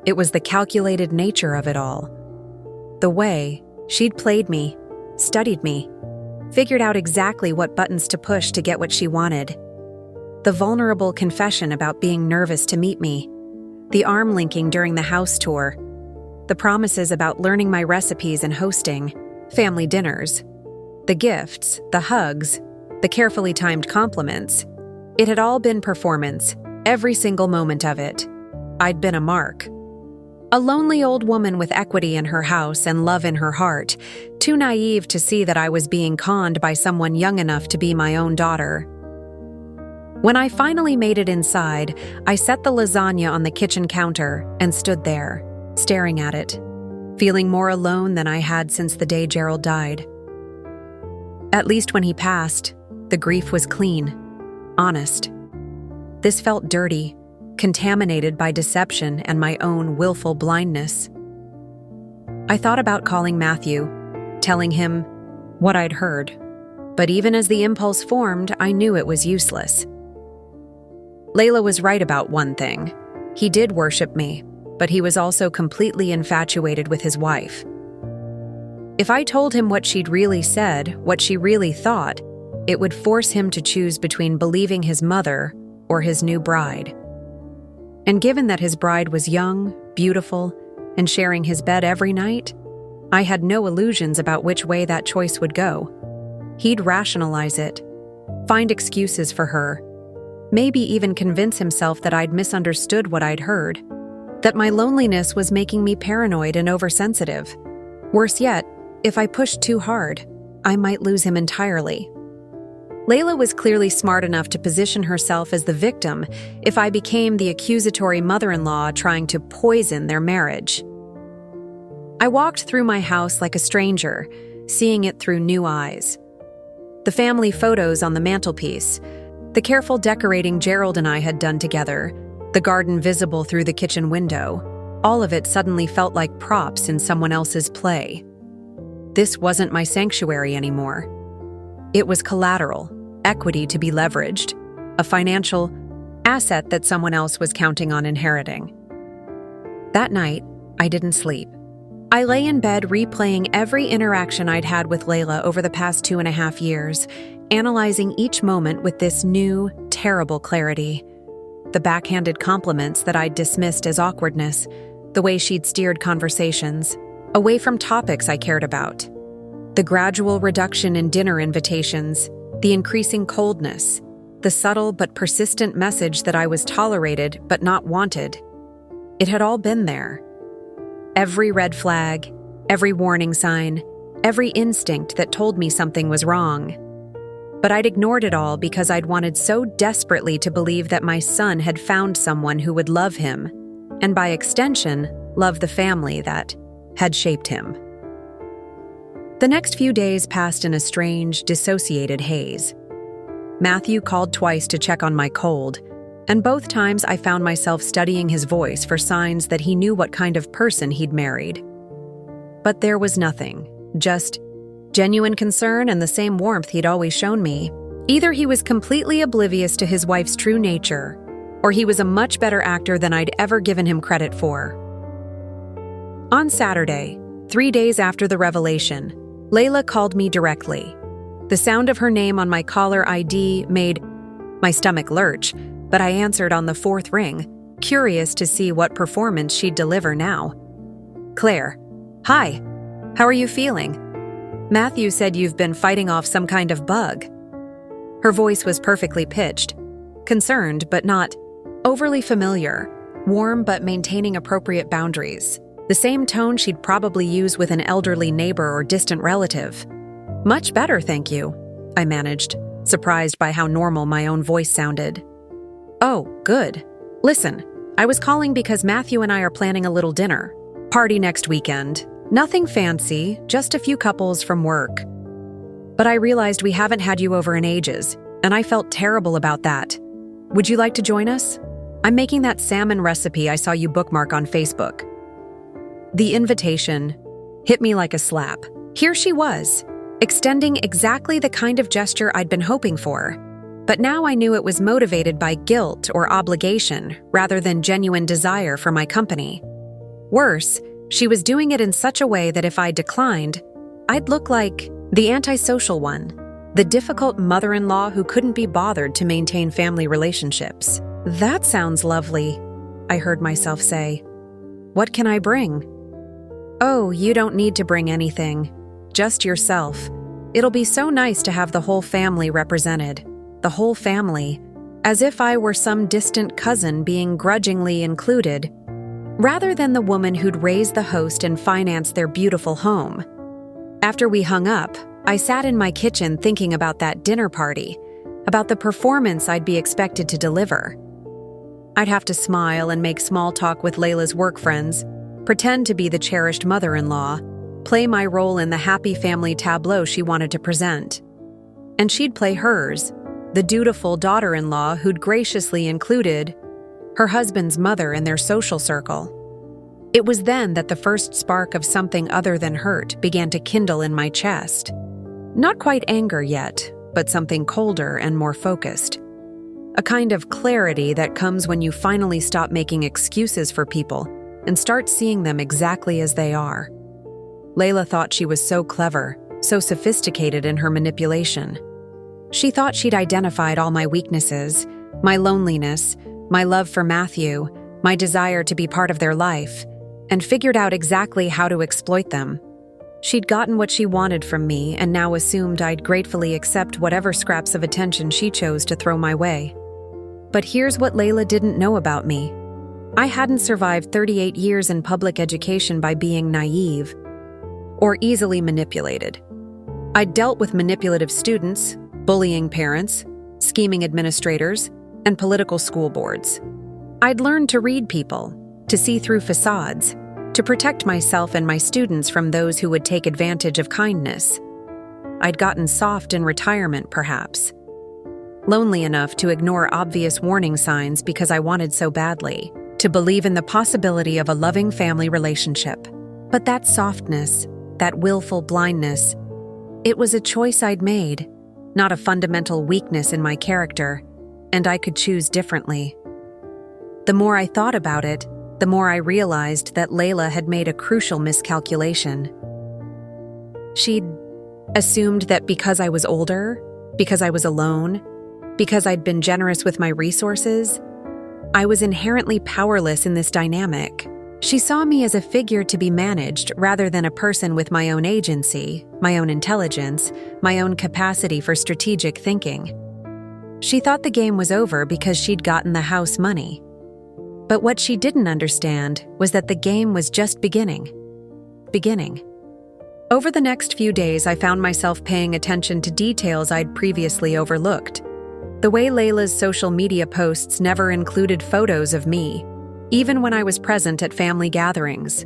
It was the calculated nature of it all. The way she'd played me, studied me, figured out exactly what buttons to push to get what she wanted. The vulnerable confession about being nervous to meet me, the arm linking during the house tour, the promises about learning my recipes and hosting family dinners, the gifts, the hugs, the carefully timed compliments. It had all been performance, every single moment of it. I'd been a mark. A lonely old woman with equity in her house and love in her heart, too naive to see that I was being conned by someone young enough to be my own daughter. When I finally made it inside, I set the lasagna on the kitchen counter and stood there, staring at it, feeling more alone than I had since the day Gerald died. At least when he passed, the grief was clean, honest. This felt dirty, contaminated by deception and my own willful blindness. I thought about calling Matthew, telling him what I'd heard, but even as the impulse formed, I knew it was useless. Layla was right about one thing. He did worship me, but he was also completely infatuated with his wife. If I told him what she'd really said, what she really thought, it would force him to choose between believing his mother or his new bride. And given that his bride was young, beautiful, and sharing his bed every night, I had no illusions about which way that choice would go. He'd rationalize it, find excuses for her, maybe even convince himself that I'd misunderstood what I'd heard, that my loneliness was making me paranoid and oversensitive. Worse yet, if I pushed too hard, I might lose him entirely. Layla was clearly smart enough to position herself as the victim if I became the accusatory mother-in-law trying to poison their marriage. I walked through my house like a stranger, seeing it through new eyes. The family photos on the mantelpiece, the careful decorating Gerald and I had done together, the garden visible through the kitchen window, all of it suddenly felt like props in someone else's play. This wasn't my sanctuary anymore. It was collateral, equity to be leveraged, a financial asset that someone else was counting on inheriting. That night, I didn't sleep. I lay in bed replaying every interaction I'd had with Layla over the past 2.5 years, analyzing each moment with this new, terrible clarity. The backhanded compliments that I'd dismissed as awkwardness, the way she'd steered conversations, away from topics I cared about. The gradual reduction in dinner invitations, the increasing coldness, the subtle but persistent message that I was tolerated but not wanted. It had all been there. Every red flag, every warning sign, every instinct that told me something was wrong. But I'd ignored it all because I'd wanted so desperately to believe that my son had found someone who would love him, and by extension, love the family that had shaped him. The next few days passed in a strange, dissociated haze. Matthew called twice to check on my cold, and both times I found myself studying his voice for signs that he knew what kind of person he'd married. But there was nothing, just genuine concern and the same warmth he'd always shown me. Either he was completely oblivious to his wife's true nature, or he was a much better actor than I'd ever given him credit for. On Saturday, 3 days after the revelation, Layla called me directly. The sound of her name on my caller ID made my stomach lurch, but I answered on the 4th ring, curious to see what performance she'd deliver now. Claire, hi, how are you feeling? Matthew said you've been fighting off some kind of bug. Her voice was perfectly pitched, concerned but not overly familiar, warm but maintaining appropriate boundaries. The same tone she'd probably use with an elderly neighbor or distant relative. Much better, thank you, I managed, surprised by how normal my own voice sounded. Oh, good. Listen, I was calling because Matthew and I are planning a little dinner. Party next weekend. Nothing fancy, just a few couples from work. But I realized we haven't had you over in ages, and I felt terrible about that. Would you like to join us? I'm making that salmon recipe I saw you bookmark on Facebook." The invitation hit me like a slap. Here she was, extending exactly the kind of gesture I'd been hoping for. But now I knew it was motivated by guilt or obligation rather than genuine desire for my company. Worse, she was doing it in such a way that if I declined, I'd look like the antisocial one, the difficult mother-in-law who couldn't be bothered to maintain family relationships. "That sounds lovely," I heard myself say. "What can I bring?" "Oh, you don't need to bring anything. Just yourself. It'll be so nice to have the whole family represented." The whole family, as if I were some distant cousin being grudgingly included, rather than the woman who'd raised the host and financed their beautiful home. After we hung up, I sat in my kitchen thinking about that dinner party, about the performance I'd be expected to deliver. I'd have to smile and make small talk with Layla's work friends, pretend to be the cherished mother-in-law, play my role in the happy family tableau she wanted to present. And she'd play hers, the dutiful daughter-in-law who'd graciously included her husband's mother in their social circle. It was then that the first spark of something other than hurt began to kindle in my chest. Not quite anger yet, but something colder and more focused. A kind of clarity that comes when you finally stop making excuses for people and start seeing them exactly as they are. Layla thought she was so clever, so sophisticated in her manipulation. She thought she'd identified all my weaknesses, my loneliness, my love for Matthew, my desire to be part of their life, and figured out exactly how to exploit them. She'd gotten what she wanted from me and now assumed I'd gratefully accept whatever scraps of attention she chose to throw my way. But here's what Layla didn't know about me. I hadn't survived 38 years in public education by being naive or easily manipulated. I'd dealt with manipulative students, bullying parents, scheming administrators, and political school boards. I'd learned to read people, to see through facades, to protect myself and my students from those who would take advantage of kindness. I'd gotten soft in retirement, perhaps. Lonely enough to ignore obvious warning signs because I wanted so badly to believe in the possibility of a loving family relationship. But that softness, that willful blindness, it was a choice I'd made, not a fundamental weakness in my character, and I could choose differently. The more I thought about it, the more I realized that Layla had made a crucial miscalculation. She'd assumed that because I was older, because I was alone, because I'd been generous with my resources, I was inherently powerless in this dynamic. She saw me as a figure to be managed rather than a person with my own agency, my own intelligence, my own capacity for strategic thinking. She thought the game was over because she'd gotten the house money. But what she didn't understand was that the game was just beginning. Over the next few days, I found myself paying attention to details I'd previously overlooked. The way Layla's social media posts never included photos of me, even when I was present at family gatherings.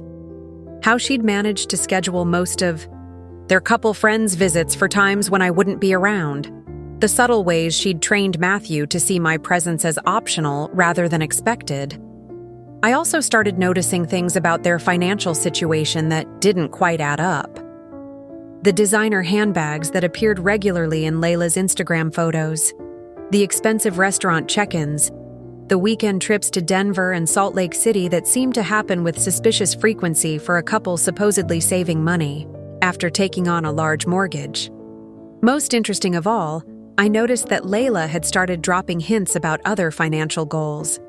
How she'd managed to schedule most of their couple friends' visits for times when I wouldn't be around. The subtle ways she'd trained Matthew to see my presence as optional rather than expected. I also started noticing things about their financial situation that didn't quite add up. The designer handbags that appeared regularly in Layla's Instagram photos, the expensive restaurant check-ins, the weekend trips to Denver and Salt Lake City that seemed to happen with suspicious frequency for a couple supposedly saving money after taking on a large mortgage. Most interesting of all, I noticed that Layla had started dropping hints about other financial goals.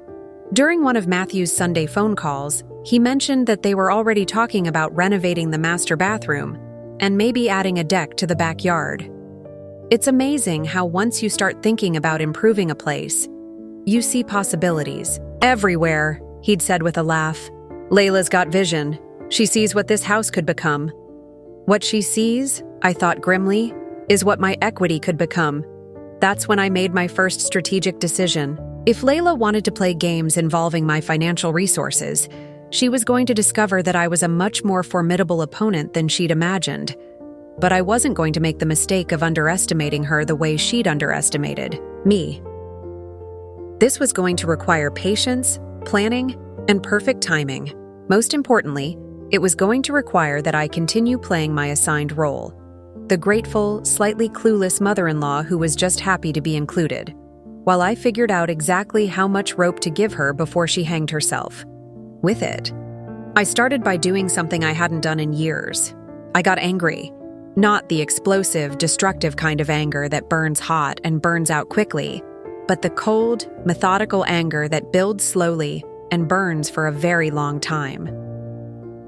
During one of Matthew's Sunday phone calls, he mentioned that they were already talking about renovating the master bathroom and maybe adding a deck to the backyard. It's amazing how once you start thinking about improving a place, you see possibilities everywhere, he'd said with a laugh. Layla's got vision. She sees what this house could become. What she sees, I thought grimly, is what my equity could become. That's when I made my first strategic decision. If Layla wanted to play games involving my financial resources, she was going to discover that I was a much more formidable opponent than she'd imagined. but I wasn't going to make the mistake of underestimating her the way she'd underestimated me. This was going to require patience, planning, and perfect timing. Most importantly, it was going to require that I continue playing my assigned role, the grateful, slightly clueless mother-in-law who was just happy to be included, while I figured out exactly how much rope to give her before she hanged herself. With it, I started by doing something I hadn't done in years. I got angry. Not the explosive, destructive kind of anger that burns hot and burns out quickly, but the cold, methodical anger that builds slowly and burns for a very long time.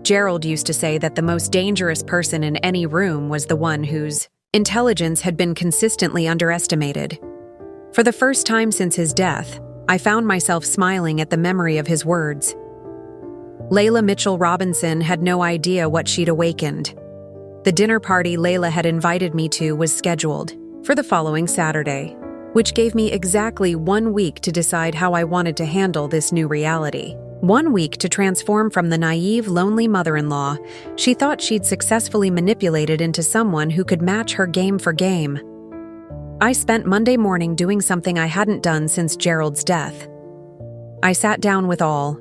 Gerald used to say that the most dangerous person in any room was the one whose intelligence had been consistently underestimated. For the first time since his death, I found myself smiling at the memory of his words. Layla Mitchell Robinson had no idea what she'd awakened. The dinner party Layla had invited me to was scheduled for the following Saturday, which gave me exactly 1 week to decide how I wanted to handle this new reality. 1 week to transform from the naive, lonely mother-in-law she thought she'd successfully manipulated into someone who could match her game for game. I spent Monday morning doing something I hadn't done since Gerald's death. I sat down with all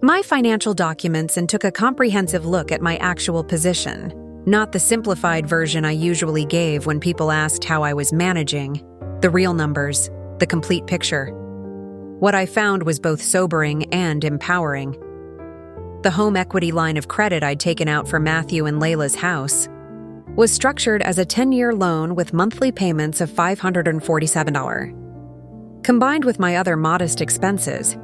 my financial documents and took a comprehensive look at my actual position, not the simplified version I usually gave when people asked how I was managing, the real numbers, the complete picture. What I found was both sobering and empowering. The home equity line of credit I'd taken out for Matthew and Layla's house was structured as a 10-year loan with monthly payments of $547. Combined with my other modest expenses,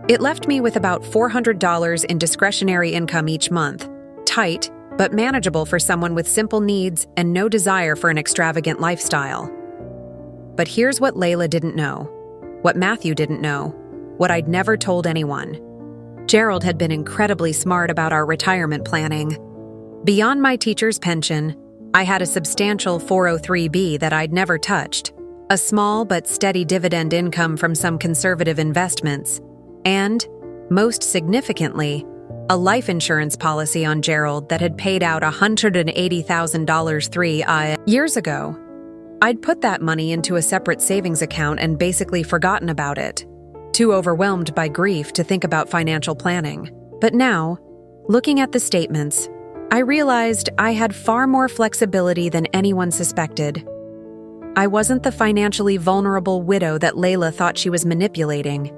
it left me with about $400 in discretionary income each month, tight but manageable for someone with simple needs and no desire for an extravagant lifestyle. But here's what Layla didn't know, what Matthew didn't know, what I'd never told anyone. Gerald had been incredibly smart about our retirement planning. Beyond my teacher's pension, I had a substantial 403(b) that I'd never touched, a small but steady dividend income from some conservative investments, and, most significantly, a life insurance policy on Gerald that had paid out $180,000 3 years ago. I'd put that money into a separate savings account and basically forgotten about it, too overwhelmed by grief to think about financial planning. But now, looking at the statements, I realized I had far more flexibility than anyone suspected. I wasn't the financially vulnerable widow that Layla thought she was manipulating.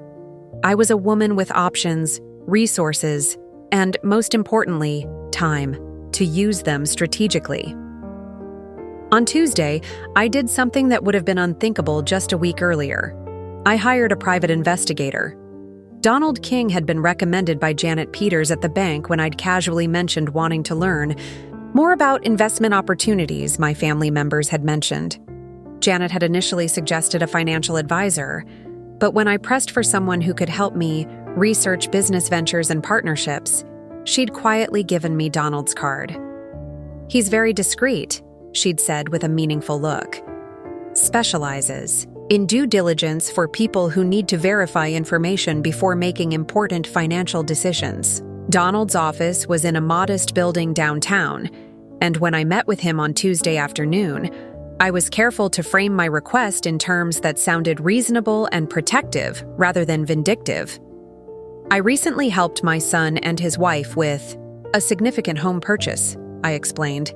I was a woman with options, resources, and, most importantly, time to use them strategically. On Tuesday, I did something that would have been unthinkable just a week earlier. I hired a private investigator. Donald King had been recommended by Janet Peters at the bank when I'd casually mentioned wanting to learn more about investment opportunities my family members had mentioned. Janet had initially suggested a financial advisor, but when I pressed for someone who could help me research business ventures and partnerships, she'd quietly given me Donald's card. "He's very discreet," she'd said with a meaningful look. "Specializes in due diligence for people who need to verify information before making important financial decisions." Donald's office was in a modest building downtown, and when I met with him on Tuesday afternoon, I was careful to frame my request in terms that sounded reasonable and protective rather than vindictive. "I recently helped my son and his wife with a significant home purchase," I explained.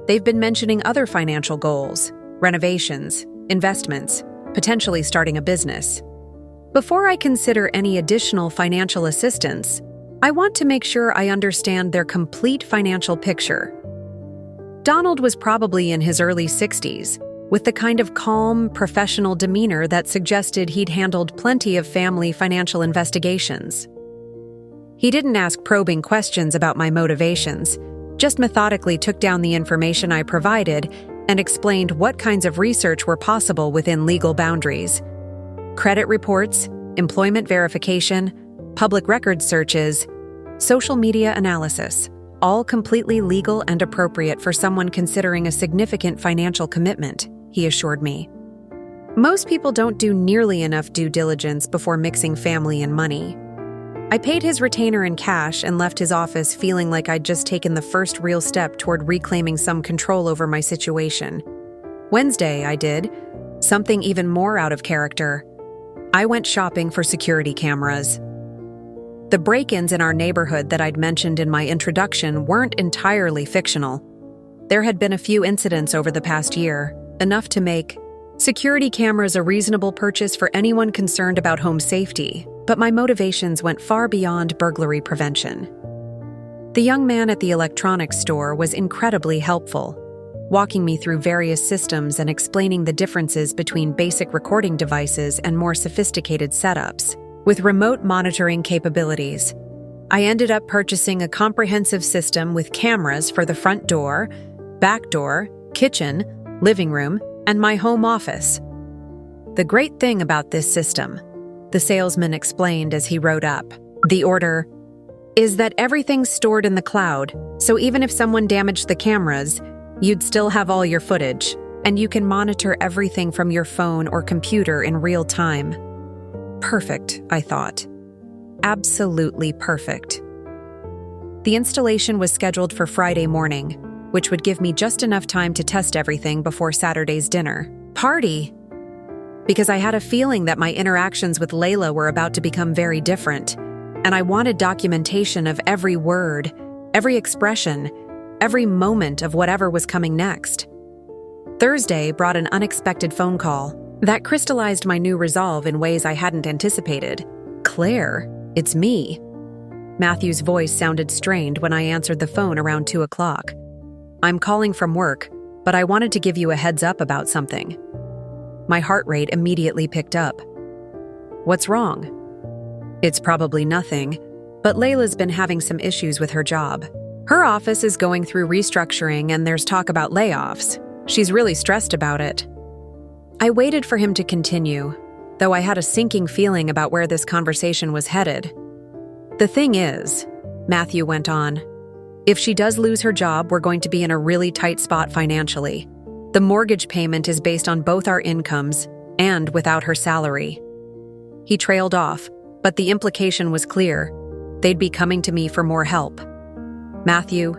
"They've been mentioning other financial goals, renovations, investments, potentially starting a business. Before I consider any additional financial assistance, I want to make sure I understand their complete financial picture." Donald was probably in his early 60s, with the kind of calm, professional demeanor that suggested he'd handled plenty of family financial investigations. He didn't ask probing questions about my motivations, just methodically took down the information I provided and explained what kinds of research were possible within legal boundaries. Credit reports, employment verification, public records searches, social media analysis, all completely legal and appropriate for someone considering a significant financial commitment, he assured me. Most people don't do nearly enough due diligence before mixing family and money. I paid his retainer in cash and left his office feeling like I'd just taken the first real step toward reclaiming some control over my situation. Wednesday, I did something even more out of character. I went shopping for security cameras. The break-ins in our neighborhood that I'd mentioned in my introduction weren't entirely fictional. There had been a few incidents over the past year, enough to make security cameras a reasonable purchase for anyone concerned about home safety, but my motivations went far beyond burglary prevention. The young man at the electronics store was incredibly helpful, walking me through various systems and explaining the differences between basic recording devices and more sophisticated setups. With remote monitoring capabilities, I ended up purchasing a comprehensive system with cameras for the front door, back door, kitchen, living room, and my home office. The great thing about this system, the salesman explained as he wrote up the order, is that everything's stored in the cloud, so even if someone damaged the cameras, you'd still have all your footage, and you can monitor everything from your phone or computer in real time. Perfect, I thought. Absolutely perfect. The installation was scheduled for Friday morning, which would give me just enough time to test everything before Saturday's dinner party. Because I had a feeling that my interactions with Layla were about to become very different, and I wanted documentation of every word, every expression, every moment of whatever was coming next. Thursday brought an unexpected phone call that crystallized my new resolve in ways I hadn't anticipated. Claire, it's me. Matthew's voice sounded strained when I answered the phone around 2 o'clock. I'm calling from work, but I wanted to give you a heads up about something. My heart rate immediately picked up. What's wrong? It's probably nothing, but Layla's been having some issues with her job. Her office is going through restructuring and there's talk about layoffs. She's really stressed about it. I waited for him to continue, though I had a sinking feeling about where this conversation was headed. The thing is, Matthew went on, if she does lose her job, we're going to be in a really tight spot financially. The mortgage payment is based on both our incomes and without her salary. He trailed off, but the implication was clear. They'd be coming to me for more help. Matthew,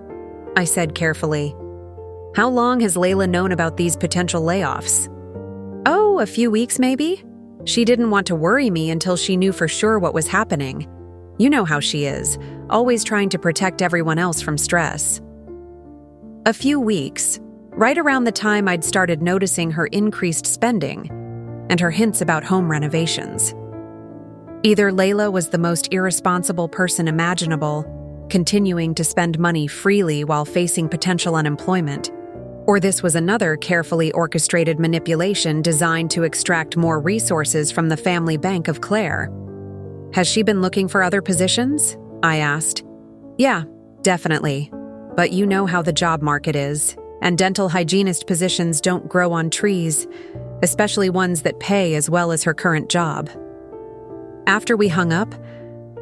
I said carefully, how long has Layla known about these potential layoffs? Oh, a few weeks maybe? She didn't want to worry me until she knew for sure what was happening. You know how she is, always trying to protect everyone else from stress. A few weeks, right around the time I'd started noticing her increased spending and her hints about home renovations. Either Layla was the most irresponsible person imaginable, continuing to spend money freely while facing potential unemployment, or this was another carefully orchestrated manipulation designed to extract more resources from the family bank of Claire. Has she been looking for other positions? I asked. Yeah, definitely. But you know how the job market is, and dental hygienist positions don't grow on trees, especially ones that pay as well as her current job. After we hung up,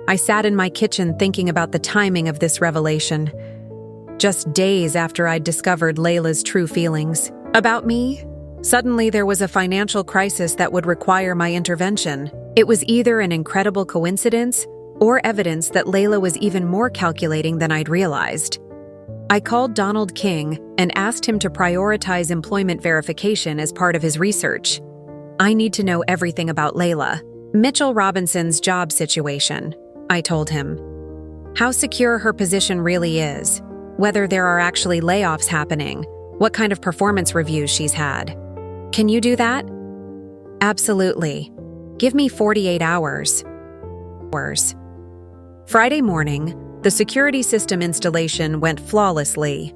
I sat in my kitchen thinking about the timing of this revelation. Just days after I'd discovered Layla's true feelings about me, suddenly there was a financial crisis that would require my intervention. It was either an incredible coincidence or evidence that Layla was even more calculating than I'd realized. I called Donald King and asked him to prioritize employment verification as part of his research. I need to know everything about Layla, Mitchell Robinson's job situation, I told him. How secure her position really is, whether there are actually layoffs happening, what kind of performance reviews she's had. Can you do that? Absolutely. Give me 48 hours. Friday morning, the security system installation went flawlessly.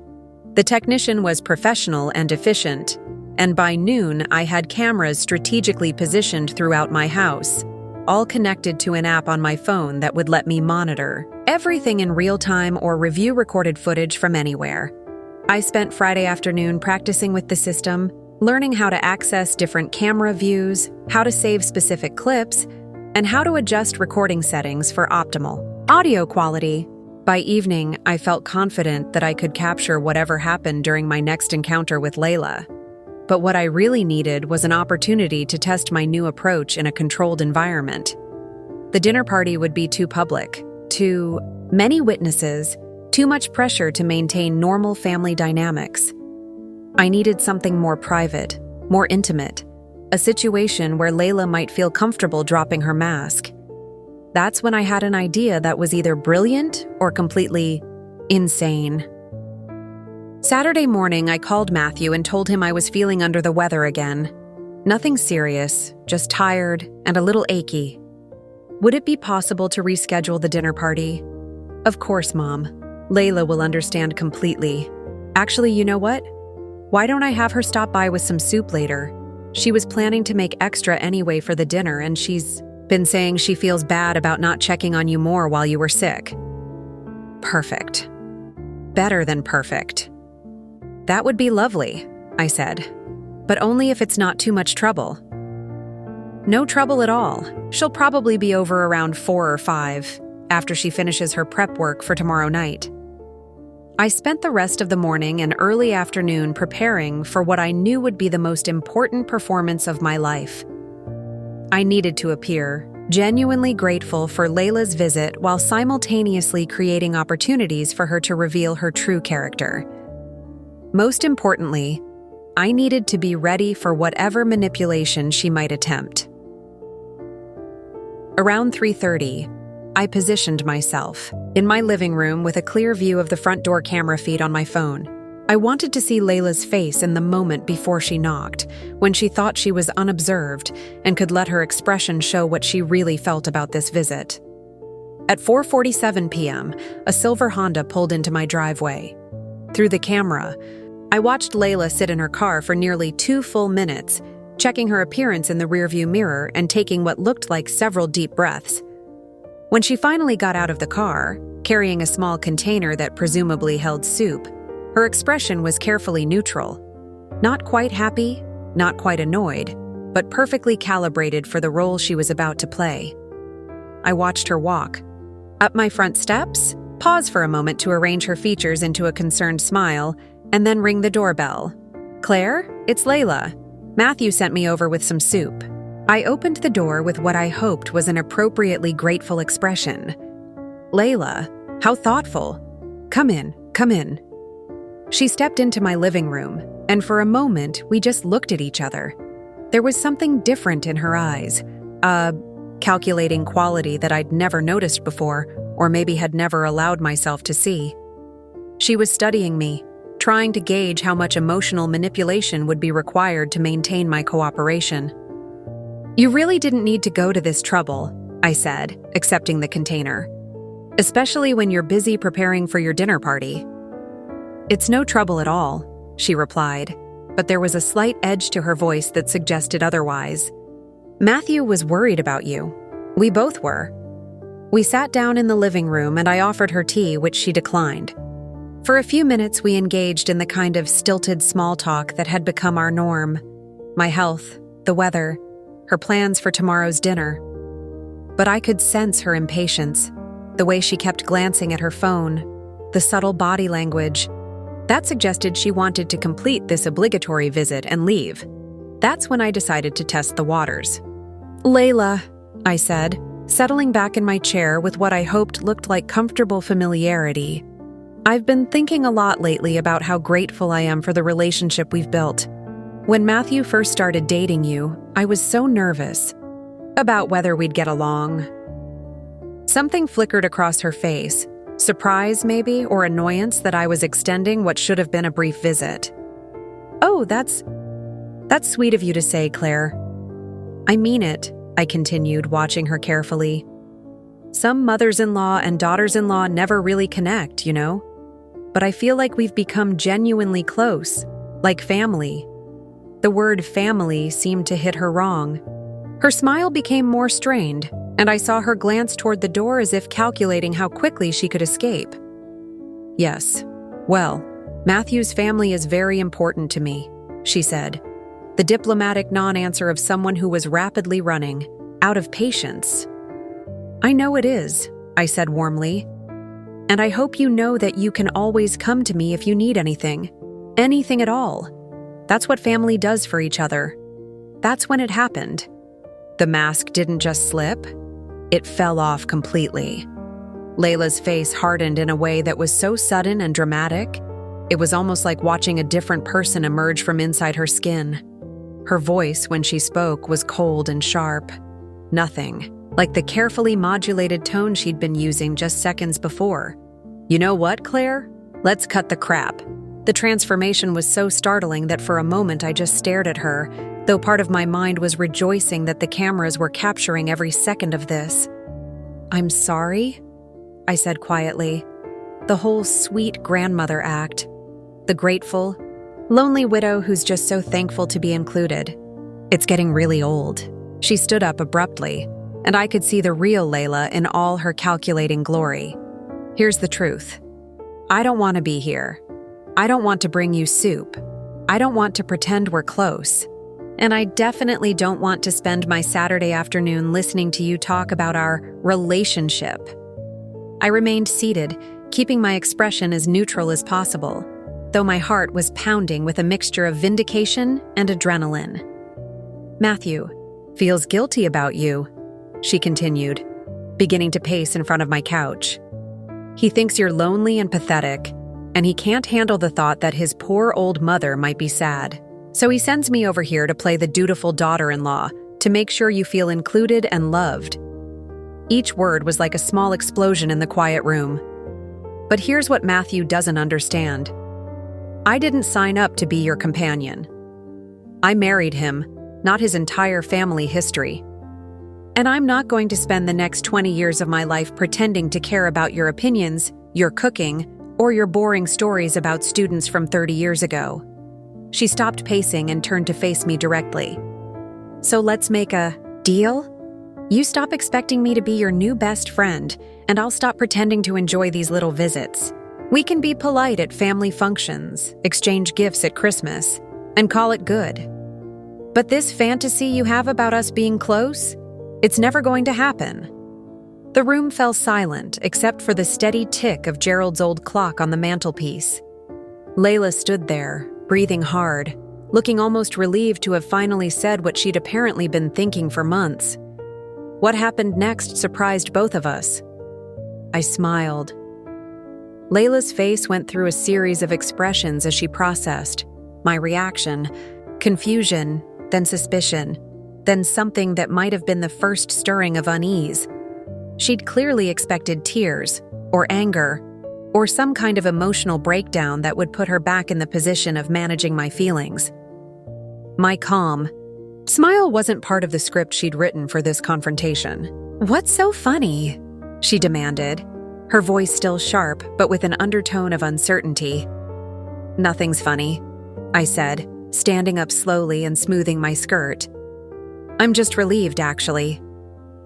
The technician was professional and efficient, and by noon I had cameras strategically positioned throughout my house, all connected to an app on my phone that would let me monitor everything in real time or review recorded footage from anywhere. I spent Friday afternoon practicing with the system, learning how to access different camera views, how to save specific clips, and how to adjust recording settings for optimal audio quality. By evening, I felt confident that I could capture whatever happened during my next encounter with Layla. But what I really needed was an opportunity to test my new approach in a controlled environment. The dinner party would be too public, too many witnesses, too much pressure to maintain normal family dynamics. I needed something more private, more intimate, a situation where Layla might feel comfortable dropping her mask. That's when I had an idea that was either brilliant or completely insane. Saturday morning, I called Matthew and told him I was feeling under the weather again. Nothing serious, just tired and a little achy. Would it be possible to reschedule the dinner party? Of course, Mom. Layla will understand completely. Actually, you know what? Why don't I have her stop by with some soup later? She was planning to make extra anyway for the dinner, and she's been saying she feels bad about not checking on you more while you were sick. Perfect. Better than perfect. That would be lovely, I said. But only if it's not too much trouble. No trouble at all. She'll probably be over around 4 or 5, after she finishes her prep work for tomorrow night. I spent the rest of the morning and early afternoon preparing for what I knew would be the most important performance of my life. I needed to appear genuinely grateful for Layla's visit while simultaneously creating opportunities for her to reveal her true character. Most importantly, I needed to be ready for whatever manipulation she might attempt. Around 3:30, I positioned myself in my living room with a clear view of the front door camera feed on my phone. I wanted to see Layla's face in the moment before she knocked, when she thought she was unobserved and could let her expression show what she really felt about this visit. At 4:47 p.m., a silver Honda pulled into my driveway. Through the camera, I watched Layla sit in her car for nearly 2 full minutes, checking her appearance in the rearview mirror and taking what looked like several deep breaths. When she finally got out of the car, carrying a small container that presumably held soup, her expression was carefully neutral. Not quite happy, not quite annoyed, but perfectly calibrated for the role she was about to play. I watched her walk up my front steps, pause for a moment to arrange her features into a concerned smile, and then ring the doorbell. "Claire, it's Layla. Matthew sent me over with some soup." I opened the door with what I hoped was an appropriately grateful expression. "Layla, how thoughtful. Come in, come in." She stepped into my living room, and for a moment, we just looked at each other. There was something different in her eyes, a calculating quality that I'd never noticed before, or maybe had never allowed myself to see. She was studying me, trying to gauge how much emotional manipulation would be required to maintain my cooperation. "You really didn't need to go to this trouble," I said, accepting the container. "Especially when you're busy preparing for your dinner party." "It's no trouble at all," she replied, but there was a slight edge to her voice that suggested otherwise. "Matthew was worried about you. We both were." We sat down in the living room and I offered her tea, which she declined. For a few minutes, we engaged in the kind of stilted small talk that had become our norm. My health, the weather, her plans for tomorrow's dinner. But I could sense her impatience, the way she kept glancing at her phone, the subtle body language. That suggested she wanted to complete this obligatory visit and leave. That's when I decided to test the waters. "Layla," I said, settling back in my chair with what I hoped looked like comfortable familiarity. "I've been thinking a lot lately about how grateful I am for the relationship we've built. When Matthew first started dating you, I was so nervous about whether we'd get along." Something flickered across her face, surprise maybe, or annoyance that I was extending what should have been a brief visit. "Oh, that's sweet of you to say, Claire." "I mean it," I continued, watching her carefully. "Some mothers-in-law and daughters-in-law never really connect, you know? But I feel like we've become genuinely close, like family." The word family seemed to hit her wrong. Her smile became more strained, and I saw her glance toward the door as if calculating how quickly she could escape. "Yes, well, Matthew's family is very important to me," she said, the diplomatic non-answer of someone who was rapidly running out of patience. "I know it is," I said warmly, "and I hope you know that you can always come to me if you need anything at all. That's what family does for each other." That's when it happened. The mask didn't just slip. It fell off completely. Layla's face hardened in a way that was so sudden and dramatic, it was almost like watching a different person emerge from inside her skin. Her voice, when she spoke, was cold and sharp. Nothing, like the carefully modulated tone she'd been using just seconds before. "You know what, Claire? Let's cut the crap." The transformation was so startling that for a moment I just stared at her, though part of my mind was rejoicing that the cameras were capturing every second of this. "I'm sorry," I said quietly. The whole sweet grandmother act. The grateful, lonely widow who's just so thankful to be included. "It's getting really old." She stood up abruptly, and I could see the real Layla in all her calculating glory. "Here's the truth. I don't want to be here. I don't want to bring you soup. I don't want to pretend we're close. And I definitely don't want to spend my Saturday afternoon listening to you talk about our relationship." I remained seated, keeping my expression as neutral as possible, though my heart was pounding with a mixture of vindication and adrenaline. "Matthew feels guilty about you," she continued, beginning to pace in front of my couch. "He thinks you're lonely and pathetic, and he can't handle the thought that his poor old mother might be sad. So he sends me over here to play the dutiful daughter-in-law, to make sure you feel included and loved." Each word was like a small explosion in the quiet room. But here's what Matthew doesn't understand. I didn't sign up to be your companion. I married him, not his entire family history. And I'm not going to spend the next 20 years of my life pretending to care about your opinions, your cooking, or your boring stories about students from 30 years ago. She stopped pacing and turned to face me directly. "So let's make a deal? You stop expecting me to be your new best friend, and I'll stop pretending to enjoy these little visits. We can be polite at family functions, exchange gifts at Christmas, and call it good. But this fantasy you have about us being close, it's never going to happen." The room fell silent except for the steady tick of Gerald's old clock on the mantelpiece. Layla stood there, breathing hard, looking almost relieved to have finally said what she'd apparently been thinking for months. What happened next surprised both of us. I smiled. Layla's face went through a series of expressions as she processed. My reaction, confusion, then suspicion, then something that might have been the first stirring of unease. She'd clearly expected tears, or anger, or some kind of emotional breakdown that would put her back in the position of managing my feelings. My calm smile wasn't part of the script she'd written for this confrontation. "What's so funny?" she demanded, her voice still sharp but with an undertone of uncertainty. "Nothing's funny," I said, standing up slowly and smoothing my skirt. "I'm just relieved, actually.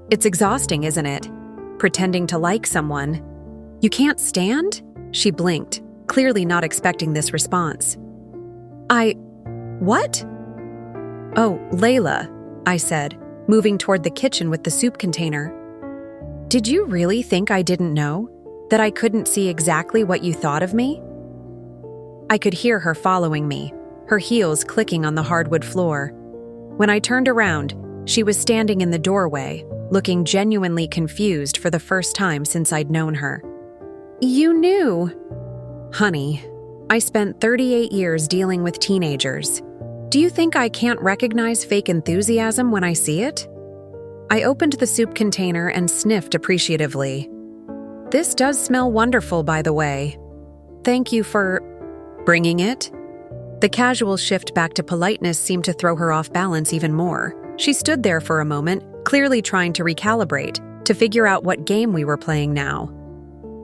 It's exhausting, isn't it? Pretending to like someone. You can't stand?" She blinked, clearly not expecting this response. What? "Oh, Layla," I said, moving toward the kitchen with the soup container. "Did you really think I didn't know? That I couldn't see exactly what you thought of me?" I could hear her following me, her heels clicking on the hardwood floor. When I turned around, she was standing in the doorway, looking genuinely confused for the first time since I'd known her. "You knew?" "Honey, I spent 38 years dealing with teenagers. Do you think I can't recognize fake enthusiasm when I see it?" I opened the soup container and sniffed appreciatively. "This does smell wonderful, by the way. Thank you for bringing it." The casual shift back to politeness seemed to throw her off balance even more. She stood there for a moment, clearly trying to recalibrate, to figure out what game we were playing now.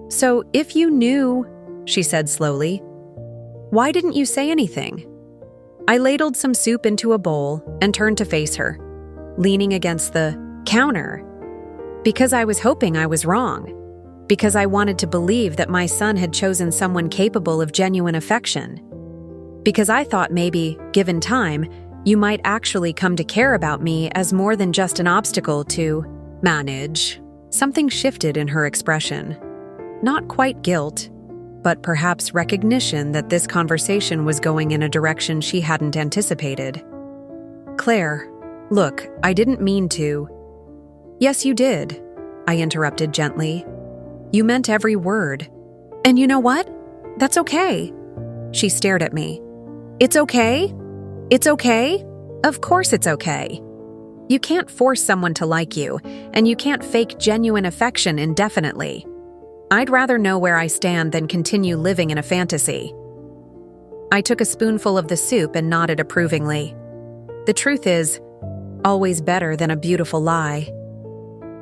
"So, if you knew," she said slowly, "why didn't you say anything?" I ladled some soup into a bowl and turned to face her, leaning against the counter. Because I was hoping I was wrong. Because I wanted to believe that my son had chosen someone capable of genuine affection. Because I thought maybe, given time, you might actually come to care about me as more than just an obstacle to manage. Something shifted in her expression. Not quite guilt, but perhaps recognition that this conversation was going in a direction she hadn't anticipated. "Claire, look, I didn't mean to." "Yes, you did. I interrupted gently. You meant every word. And you know what? That's okay. She stared at me. It's okay? It's okay? Of course it's okay. You can't force someone to like you, and you can't fake genuine affection indefinitely. I'd rather know where I stand than continue living in a fantasy. I took a spoonful of the soup and nodded approvingly. The truth is, always better than a beautiful lie.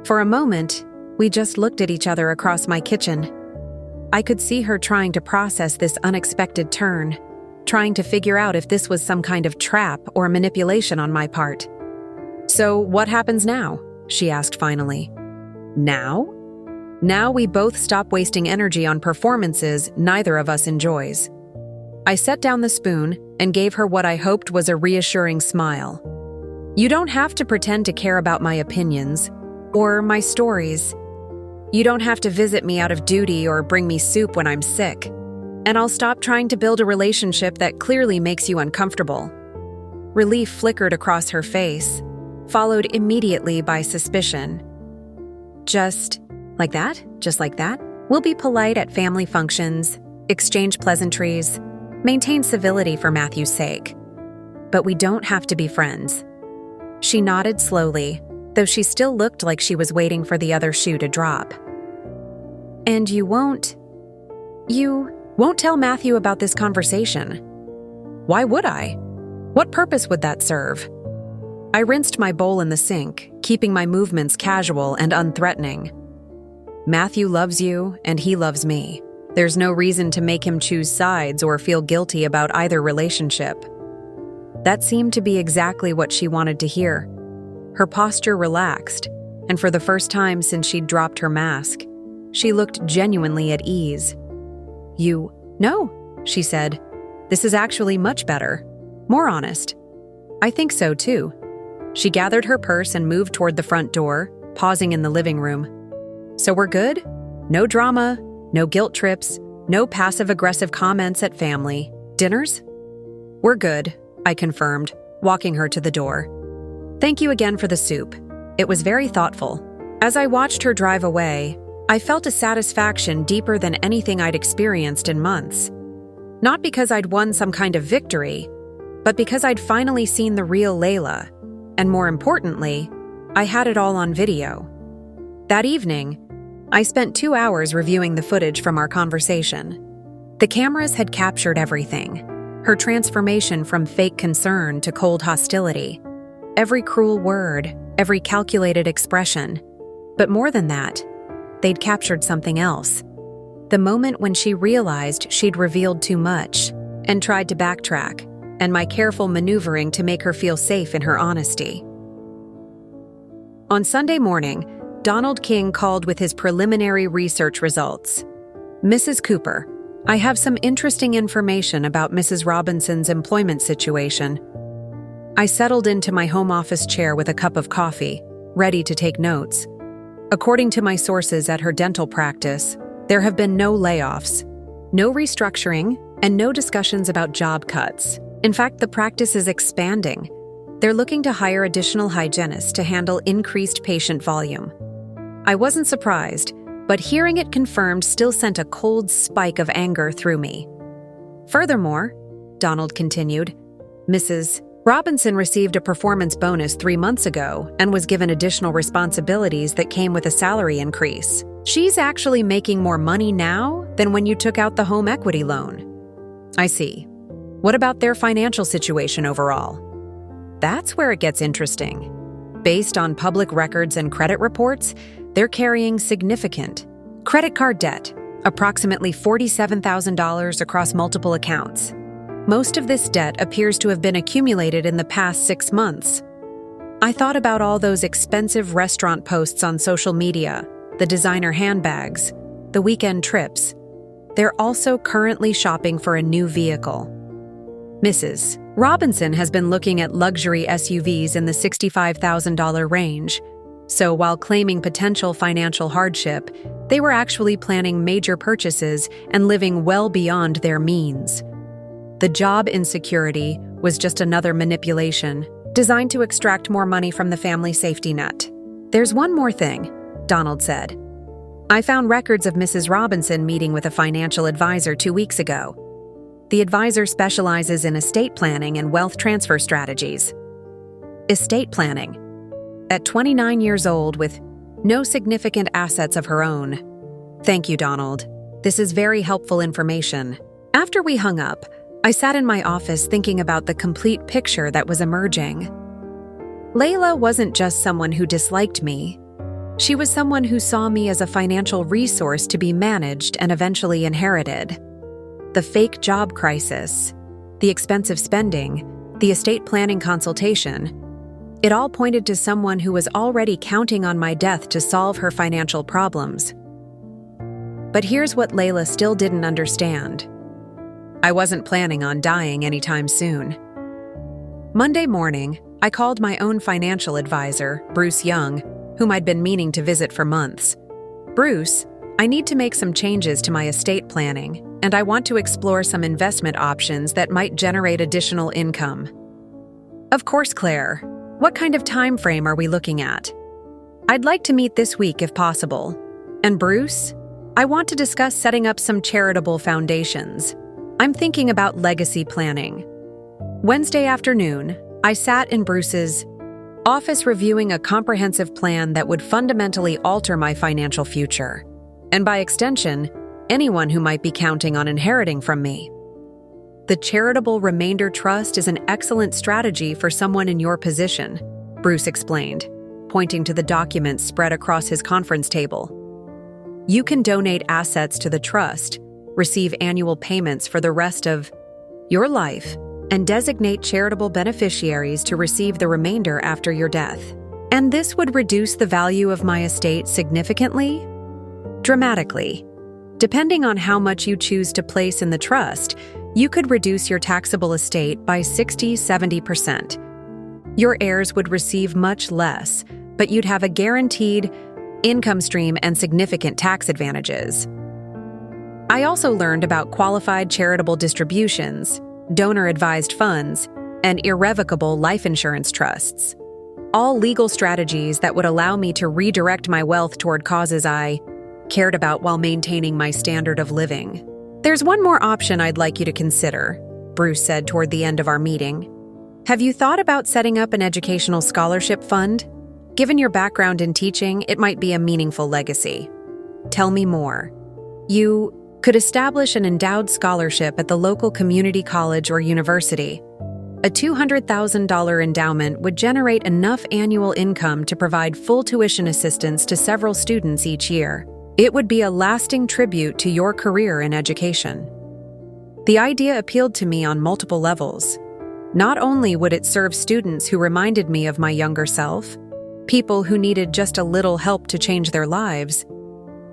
For a moment, we just looked at each other across my kitchen. I could see her trying to process this unexpected turn, trying to figure out if this was some kind of trap or manipulation on my part. So what happens now? She asked finally. Now? Now we both stop wasting energy on performances neither of us enjoys. I set down the spoon and gave her what I hoped was a reassuring smile. You don't have to pretend to care about my opinions or my stories. You don't have to visit me out of duty or bring me soup when I'm sick. And I'll stop trying to build a relationship that clearly makes you uncomfortable. Relief flickered across her face, followed immediately by suspicion. Just like that? Just like that? We'll be polite at family functions, exchange pleasantries, maintain civility for Matthew's sake. But we don't have to be friends. She nodded slowly, though she still looked like she was waiting for the other shoe to drop. And you won't tell Matthew about this conversation. Why would I? What purpose would that serve? I rinsed my bowl in the sink, keeping my movements casual and unthreatening. Matthew loves you, and he loves me. There's no reason to make him choose sides or feel guilty about either relationship. That seemed to be exactly what she wanted to hear. Her posture relaxed, and for the first time since she'd dropped her mask, she looked genuinely at ease. No, she said. This is actually much better. More honest. I think so, too. She gathered her purse and moved toward the front door, pausing in the living room. So we're good? No drama, no guilt trips, no passive-aggressive comments at family. Dinners? We're good, I confirmed, walking her to the door. Thank you again for the soup. It was very thoughtful. As I watched her drive away, I felt a satisfaction deeper than anything I'd experienced in months. Not because I'd won some kind of victory, but because I'd finally seen the real Layla, and more importantly, I had it all on video. That evening, I spent 2 hours reviewing the footage from our conversation. The cameras had captured everything, her transformation from fake concern to cold hostility, every cruel word, every calculated expression. But more than that, they'd captured something else. The moment when she realized she'd revealed too much and tried to backtrack, and my careful maneuvering to make her feel safe in her honesty. On Sunday morning, Donald King called with his preliminary research results. Mrs. Cooper, I have some interesting information about Mrs. Robinson's employment situation. I settled into my home office chair with a cup of coffee, ready to take notes. According to my sources at her dental practice, there have been no layoffs, no restructuring, and no discussions about job cuts. In fact, the practice is expanding. They're looking to hire additional hygienists to handle increased patient volume. I wasn't surprised, but hearing it confirmed still sent a cold spike of anger through me. Furthermore, Donald continued, Mrs. Robinson received a performance bonus 3 months ago and was given additional responsibilities that came with a salary increase. She's actually making more money now than when you took out the home equity loan. I see. What about their financial situation overall? That's where it gets interesting. Based on public records and credit reports, they're carrying significant credit card debt, approximately $47,000 across multiple accounts. Most of this debt appears to have been accumulated in the past 6 months. I thought about all those expensive restaurant posts on social media, the designer handbags, the weekend trips. They're also currently shopping for a new vehicle. Mrs. Robinson has been looking at luxury SUVs in the $65,000 range, so while claiming potential financial hardship, they were actually planning major purchases and living well beyond their means. The job insecurity was just another manipulation, designed to extract more money from the family safety net. There's one more thing. Donald said. I found records of Mrs. Robinson meeting with a financial advisor 2 weeks ago. The advisor specializes in estate planning and wealth transfer strategies. Estate planning. At 29 years old with no significant assets of her own. Thank you, Donald. This is very helpful information. After we hung up, I sat in my office thinking about the complete picture that was emerging. Layla wasn't just someone who disliked me. She was someone who saw me as a financial resource to be managed and eventually inherited. The fake job crisis, the expensive spending, the estate planning consultation, it all pointed to someone who was already counting on my death to solve her financial problems. But here's what Layla still didn't understand. I wasn't planning on dying anytime soon. Monday morning, I called my own financial advisor, Bruce Young, whom I'd been meaning to visit for months. Bruce, I need to make some changes to my estate planning, and I want to explore some investment options that might generate additional income. Of course, Claire. What kind of time frame are we looking at? I'd like to meet this week if possible. And Bruce, I want to discuss setting up some charitable foundations. I'm thinking about legacy planning. Wednesday afternoon, I sat in Bruce's office reviewing a comprehensive plan that would fundamentally alter my financial future, and by extension, anyone who might be counting on inheriting from me. The charitable remainder trust is an excellent strategy for someone in your position, Bruce explained, pointing to the documents spread across his conference table. You can donate assets to the trust, receive annual payments for the rest of your life, and designate charitable beneficiaries to receive the remainder after your death. And this would reduce the value of my estate significantly? Dramatically. Depending on how much you choose to place in the trust, you could reduce your taxable estate by 60–70%. Your heirs would receive much less, but you'd have a guaranteed income stream and significant tax advantages. I also learned about qualified charitable distributions, donor-advised funds, and irrevocable life insurance trusts. All legal strategies that would allow me to redirect my wealth toward causes I cared about while maintaining my standard of living. There's one more option I'd like you to consider, Bruce said toward the end of our meeting. Have you thought about setting up an educational scholarship fund? Given your background in teaching, it might be a meaningful legacy. Tell me more. You could establish an endowed scholarship at the local community college or university. A $200,000 endowment would generate enough annual income to provide full tuition assistance to several students each year. It would be a lasting tribute to your career in education. The idea appealed to me on multiple levels. Not only would it serve students who reminded me of my younger self, people who needed just a little help to change their lives,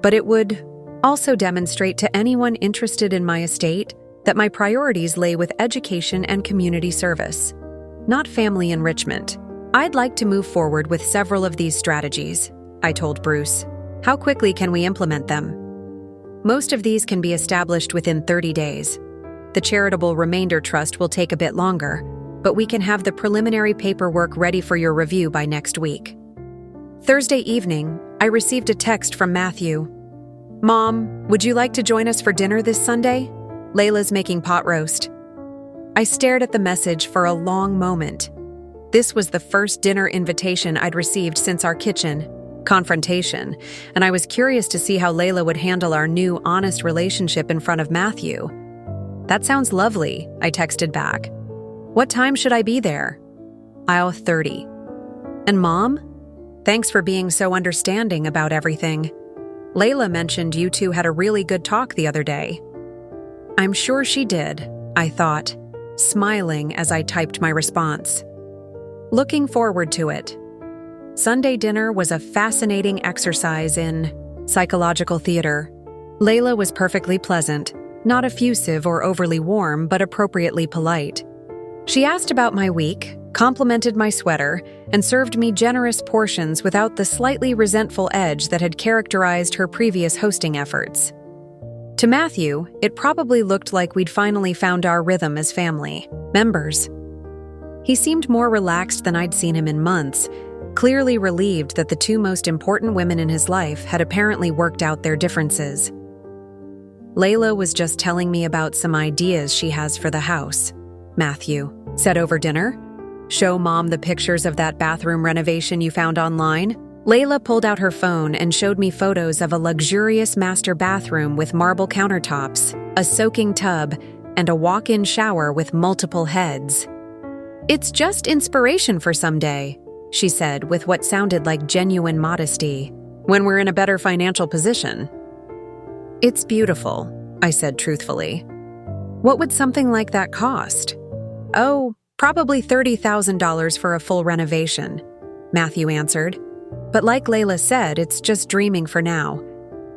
but it would also demonstrate to anyone interested in my estate that my priorities lay with education and community service, not family enrichment. I'd like to move forward with several of these strategies, I told Bruce. How quickly can we implement them? Most of these can be established within 30 days. The charitable remainder trust will take a bit longer, but we can have the preliminary paperwork ready for your review by next week. Thursday evening, I received a text from Matthew. Mom, would you like to join us for dinner this Sunday? Layla's making pot roast. I stared at the message for a long moment. This was the first dinner invitation I'd received since our kitchen confrontation, and I was curious to see how Layla would handle our new, honest relationship in front of Matthew. That sounds lovely, I texted back. What time should I be there? Aisle 30. And Mom? Thanks for being so understanding about everything. Layla mentioned you two had a really good talk the other day. I'm sure she did, I thought, smiling as I typed my response. Looking forward to it. Sunday dinner was a fascinating exercise in psychological theater. Layla was perfectly pleasant, not effusive or overly warm, but appropriately polite. She asked about my week, complimented my sweater, and served me generous portions without the slightly resentful edge that had characterized her previous hosting efforts. To Matthew, it probably looked like we'd finally found our rhythm as family members. He seemed more relaxed than I'd seen him in months, clearly relieved that the two most important women in his life had apparently worked out their differences. Layla was just telling me about some ideas she has for the house, Matthew said over dinner. Show Mom the pictures of that bathroom renovation you found online. Layla pulled out her phone and showed me photos of a luxurious master bathroom with marble countertops, a soaking tub, and a walk-in shower with multiple heads. It's just inspiration for someday, she said with what sounded like genuine modesty, when we're in a better financial position. It's beautiful, I said truthfully. What would something like that cost? Oh, probably $30,000 for a full renovation, Matthew answered. But like Layla said, it's just dreaming for now,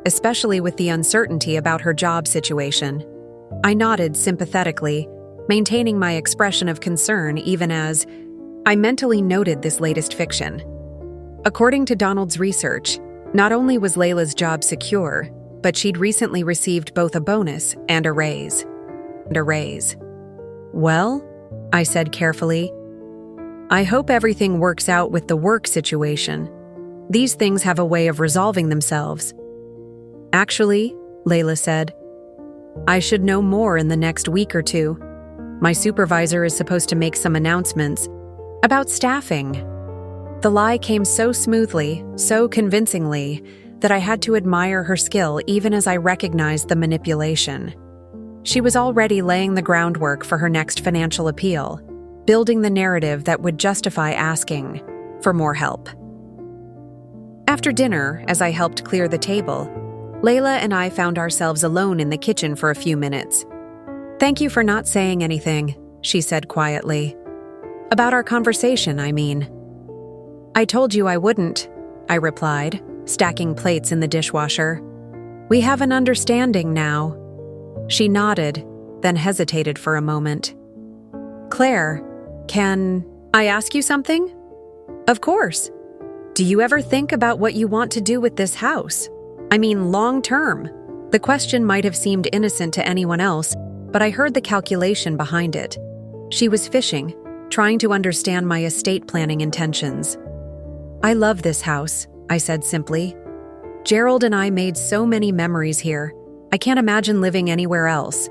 especially with the uncertainty about her job situation. I nodded sympathetically, maintaining my expression of concern even as I mentally noted this latest fiction. According to Donald's research, not only was Layla's job secure, but she'd recently received both a bonus and a raise. Well, I said carefully, I hope everything works out with the work situation. These things have a way of resolving themselves. Actually, Layla said, I should know more in the next week or two. My supervisor is supposed to make some announcements about staffing. The lie came so smoothly, so convincingly, that I had to admire her skill even as I recognized the manipulation. She was already laying the groundwork for her next financial appeal, building the narrative that would justify asking for more help. After dinner, as I helped clear the table, Layla and I found ourselves alone in the kitchen for a few minutes. Thank you for not saying anything, she said quietly. About our conversation, I mean. I told you I wouldn't, I replied, stacking plates in the dishwasher. We have an understanding now. She nodded, then hesitated for a moment. Claire, can I ask you something? Of course. Do you ever think about what you want to do with this house? I mean, long term. The question might have seemed innocent to anyone else, but I heard the calculation behind it. She was fishing, trying to understand my estate planning intentions. I love this house, I said simply. Gerald and I made so many memories here. I can't imagine living anywhere else.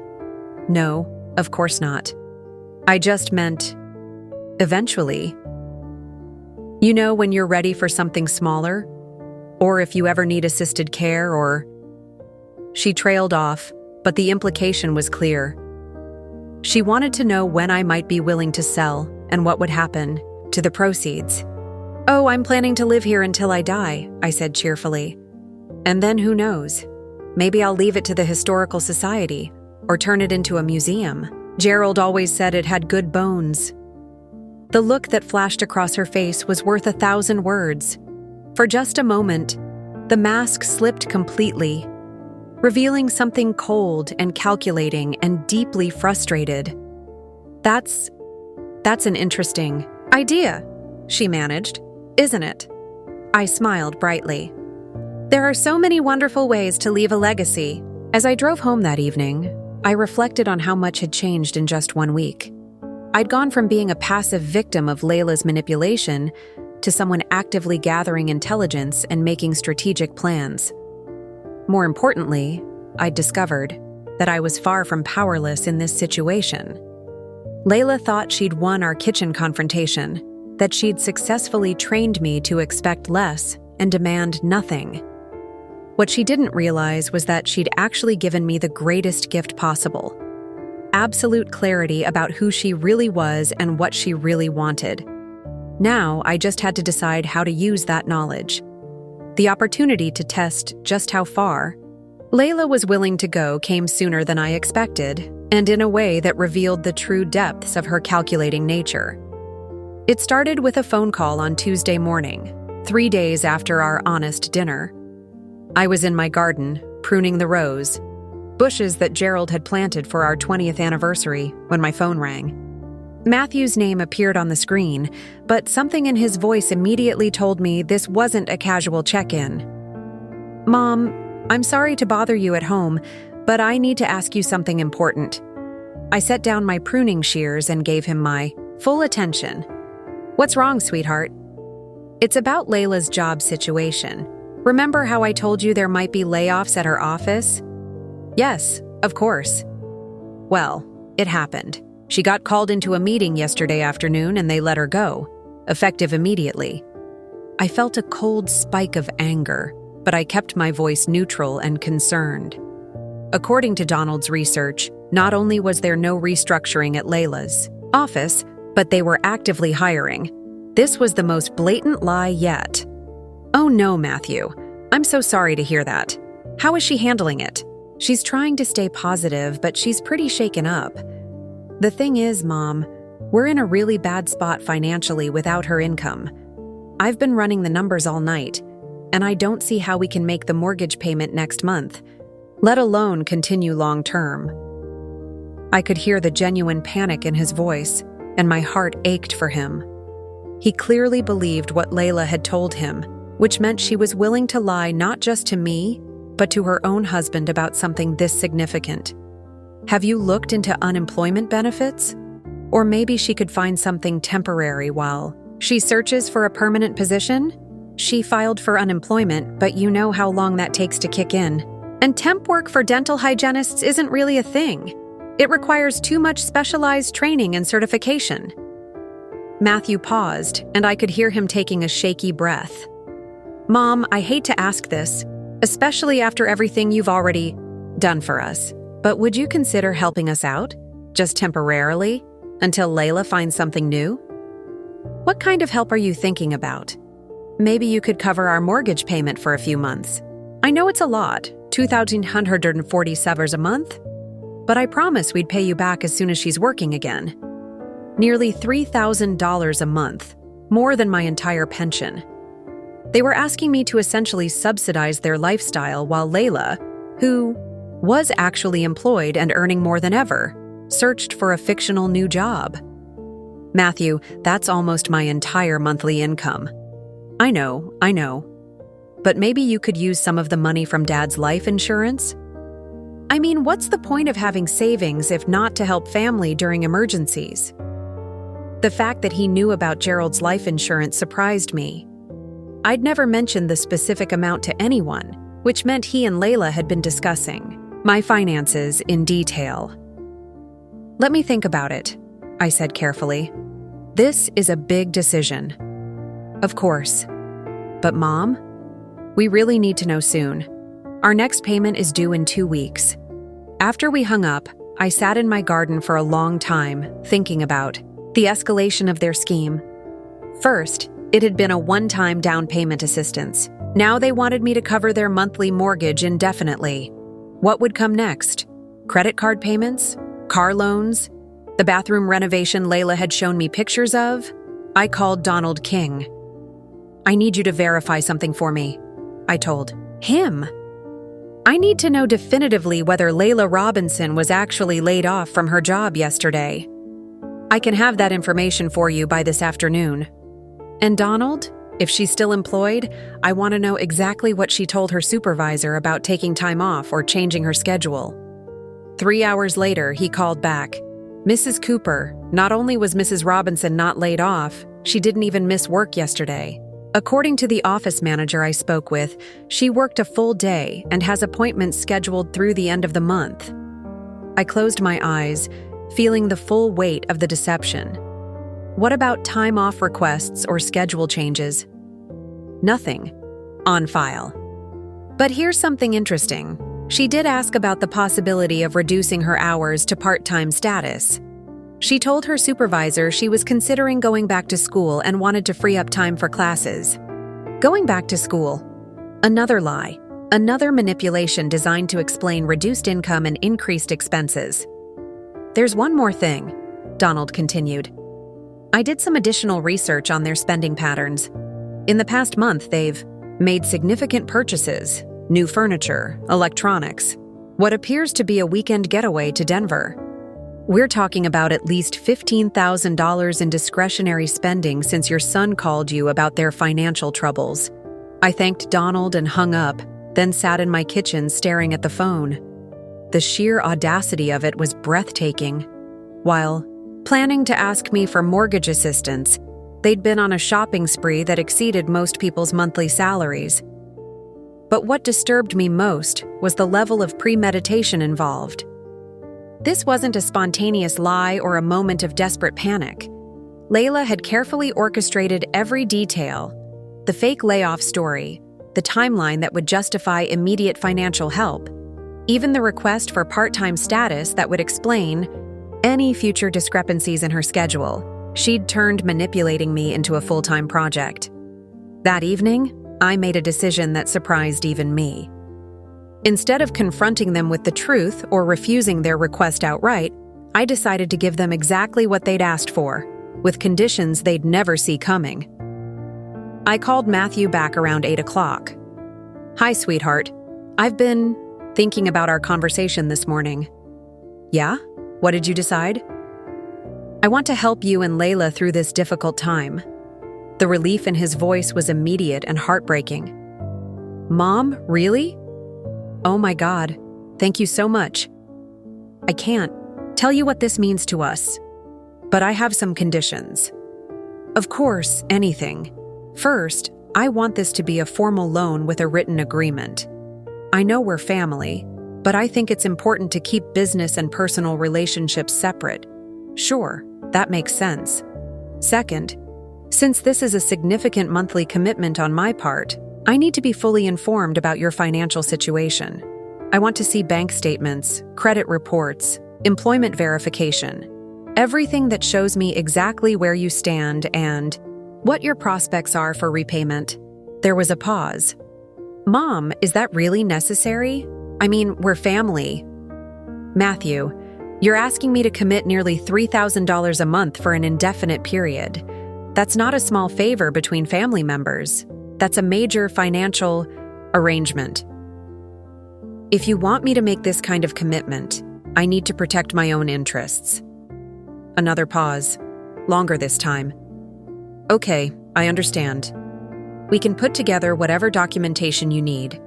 No, of course not. I just meant, eventually. You know, when you're ready for something smaller? Or if you ever need assisted care or... She trailed off, but the implication was clear. She wanted to know when I might be willing to sell and what would happen to the proceeds. Oh, I'm planning to live here until I die, I said cheerfully. And then who knows? Maybe I'll leave it to the Historical Society or turn it into a museum. Gerald always said it had good bones. The look that flashed across her face was worth 1,000 words. For just a moment, the mask slipped completely, revealing something cold and calculating and deeply frustrated. That's an interesting idea, she managed, isn't it? I smiled brightly. There are so many wonderful ways to leave a legacy. As I drove home that evening, I reflected on how much had changed in just 1 week. I'd gone from being a passive victim of Layla's manipulation to someone actively gathering intelligence and making strategic plans. More importantly, I'd discovered that I was far from powerless in this situation. Layla thought she'd won our kitchen confrontation, that she'd successfully trained me to expect less and demand nothing. What she didn't realize was that she'd actually given me the greatest gift possible: absolute clarity about who she really was and what she really wanted. Now, I just had to decide how to use that knowledge. The opportunity to test just how far Layla was willing to go came sooner than I expected, and in a way that revealed the true depths of her calculating nature. It started with a phone call on Tuesday morning, 3 days after our honest dinner. I was in my garden, pruning the rose, bushes that Gerald had planted for our 20th anniversary, when my phone rang. Matthew's name appeared on the screen, but something in his voice immediately told me this wasn't a casual check-in. Mom, I'm sorry to bother you at home, but I need to ask you something important. I set down my pruning shears and gave him my full attention. What's wrong, sweetheart? It's about Layla's job situation. Remember how I told you there might be layoffs at her office? Yes, of course. Well, it happened. She got called into a meeting yesterday afternoon and they let her go, effective immediately. I felt a cold spike of anger, but I kept my voice neutral and concerned. According to Donald's research, not only was there no restructuring at Layla's office, but they were actively hiring. This was the most blatant lie yet. Oh no, Matthew. I'm so sorry to hear that. How is she handling it? She's trying to stay positive, but she's pretty shaken up. The thing is, Mom, we're in a really bad spot financially without her income. I've been running the numbers all night, and I don't see how we can make the mortgage payment next month, let alone continue long term. I could hear the genuine panic in his voice, and my heart ached for him. He clearly believed what Layla had told him, which meant she was willing to lie not just to me, but to her own husband about something this significant. Have you looked into unemployment benefits? Or maybe she could find something temporary while she searches for a permanent position? She filed for unemployment, but you know how long that takes to kick in. And temp work for dental hygienists isn't really a thing. It requires too much specialized training and certification. Matthew paused, and I could hear him taking a shaky breath. Mom, I hate to ask this, especially after everything you've already done for us, but would you consider helping us out, just temporarily, until Layla finds something new? What kind of help are you thinking about? Maybe you could cover our mortgage payment for a few months. I know it's a lot, $2,147 a month, but I promise we'd pay you back as soon as she's working again. Nearly $3,000 a month, more than my entire pension. They were asking me to essentially subsidize their lifestyle while Layla, who was actually employed and earning more than ever, searched for a fictional new job. Matthew, that's almost my entire monthly income. I know. But maybe you could use some of the money from Dad's life insurance? I mean, what's the point of having savings if not to help family during emergencies? The fact that he knew about Gerald's life insurance surprised me. I'd never mentioned the specific amount to anyone, which meant he and Layla had been discussing my finances in detail. Let me think about it, I said carefully. This is a big decision. Of course. But Mom, we really need to know soon. Our next payment is due in 2 weeks. After we hung up, I sat in my garden for a long time, thinking about the escalation of their scheme. First, it had been a one-time down payment assistance. Now they wanted me to cover their monthly mortgage indefinitely. What would come next? Credit card payments? Car loans? The bathroom renovation Layla had shown me pictures of? I called Donald King. I need you to verify something for me, I told him. I need to know definitively whether Layla Robinson was actually laid off from her job yesterday. I can have that information for you by this afternoon. And Donald, if she's still employed, I want to know exactly what she told her supervisor about taking time off or changing her schedule. 3 hours later, he called back. Mrs. Cooper, not only was Mrs. Robinson not laid off, she didn't even miss work yesterday. According to the office manager I spoke with, she worked a full day and has appointments scheduled through the end of the month. I closed my eyes, feeling the full weight of the deception. What about time off requests or schedule changes? Nothing. On file. But here's something interesting. She did ask about the possibility of reducing her hours to part-time status. She told her supervisor she was considering going back to school and wanted to free up time for classes. Going back to school. Another lie. Another manipulation designed to explain reduced income and increased expenses. There's one more thing, Donald continued. I did some additional research on their spending patterns. In the past month, they've made significant purchases, new furniture, electronics, what appears to be a weekend getaway to Denver. We're talking about at least $15,000 in discretionary spending since your son called you about their financial troubles. I thanked Donald and hung up, then sat in my kitchen staring at the phone. The sheer audacity of it was breathtaking. While planning to ask me for mortgage assistance, They'd been on a shopping spree that exceeded most people's monthly salaries. But what disturbed me most was the level of premeditation involved. This wasn't a spontaneous lie or a moment of desperate panic. Layla had carefully orchestrated every detail: the fake layoff story, the timeline that would justify immediate financial help, even the request for part-time status that would explain any future discrepancies in her schedule. She'd turned manipulating me into a full-time project. That evening, I made a decision that surprised even me. Instead of confronting them with the truth or refusing their request outright, I decided to give them exactly what they'd asked for, with conditions they'd never see coming. I called Matthew back around 8 o'clock. "Hi, sweetheart. I've been thinking about our conversation this morning." "Yeah? What did you decide?" "I want to help you and Layla through this difficult time." The relief in his voice was immediate and heartbreaking. "Mom, really? Oh my God, thank you so much. I can't tell you what this means to us, but I have some conditions." "Of course, anything. First, I want this to be a formal loan with a written agreement. I know we're family, but I think it's important to keep business and personal relationships separate." "Sure, that makes sense." "Second, since this is a significant monthly commitment on my part, I need to be fully informed about your financial situation. I want to see bank statements, credit reports, employment verification, everything that shows me exactly where you stand and what your prospects are for repayment." There was a pause. "Mom, is that really necessary? I mean, we're family." "Matthew, you're asking me to commit nearly $3,000 a month for an indefinite period. That's not a small favor between family members. That's a major financial arrangement. If you want me to make this kind of commitment, I need to protect my own interests." Another pause, longer this time. "Okay, I understand. We can put together whatever documentation you need.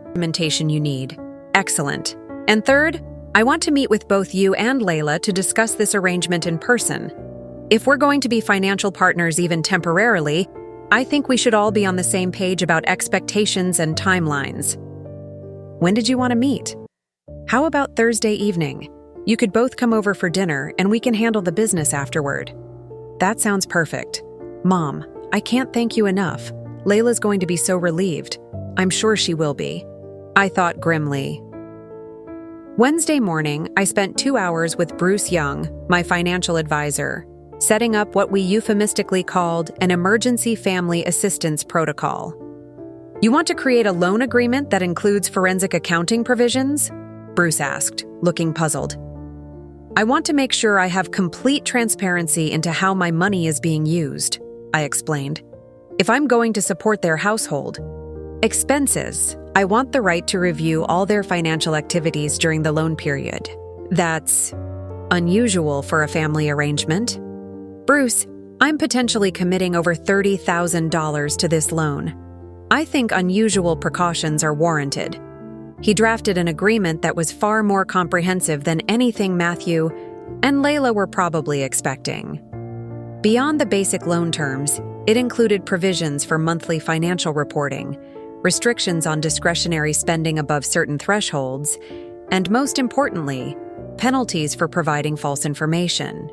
Excellent. And third, I want to meet with both you and Layla to discuss this arrangement in person. If we're going to be financial partners even temporarily, I think we should all be on the same page about expectations and timelines." "When did you want to meet?" "How about Thursday evening? You could both come over for dinner and we can handle the business afterward." "That sounds perfect. Mom, I can't thank you enough. Layla's going to be so relieved. I'm sure she will be," I thought grimly. Wednesday morning, I spent 2 hours with Bruce Young, my financial advisor, setting up what we euphemistically called an emergency family assistance protocol. "You want to create a loan agreement that includes forensic accounting provisions?" Bruce asked, looking puzzled. "I want to make sure I have complete transparency into how my money is being used," I explained. "If I'm going to support their household expenses, I want the right to review all their financial activities during the loan period. That's unusual for a family arrangement." "Bruce, I'm potentially committing over $30,000 to this loan. I think unusual precautions are warranted." He drafted an agreement that was far more comprehensive than anything Matthew and Layla were probably expecting. Beyond the basic loan terms, it included provisions for monthly financial reporting, restrictions on discretionary spending above certain thresholds, and most importantly, penalties for providing false information.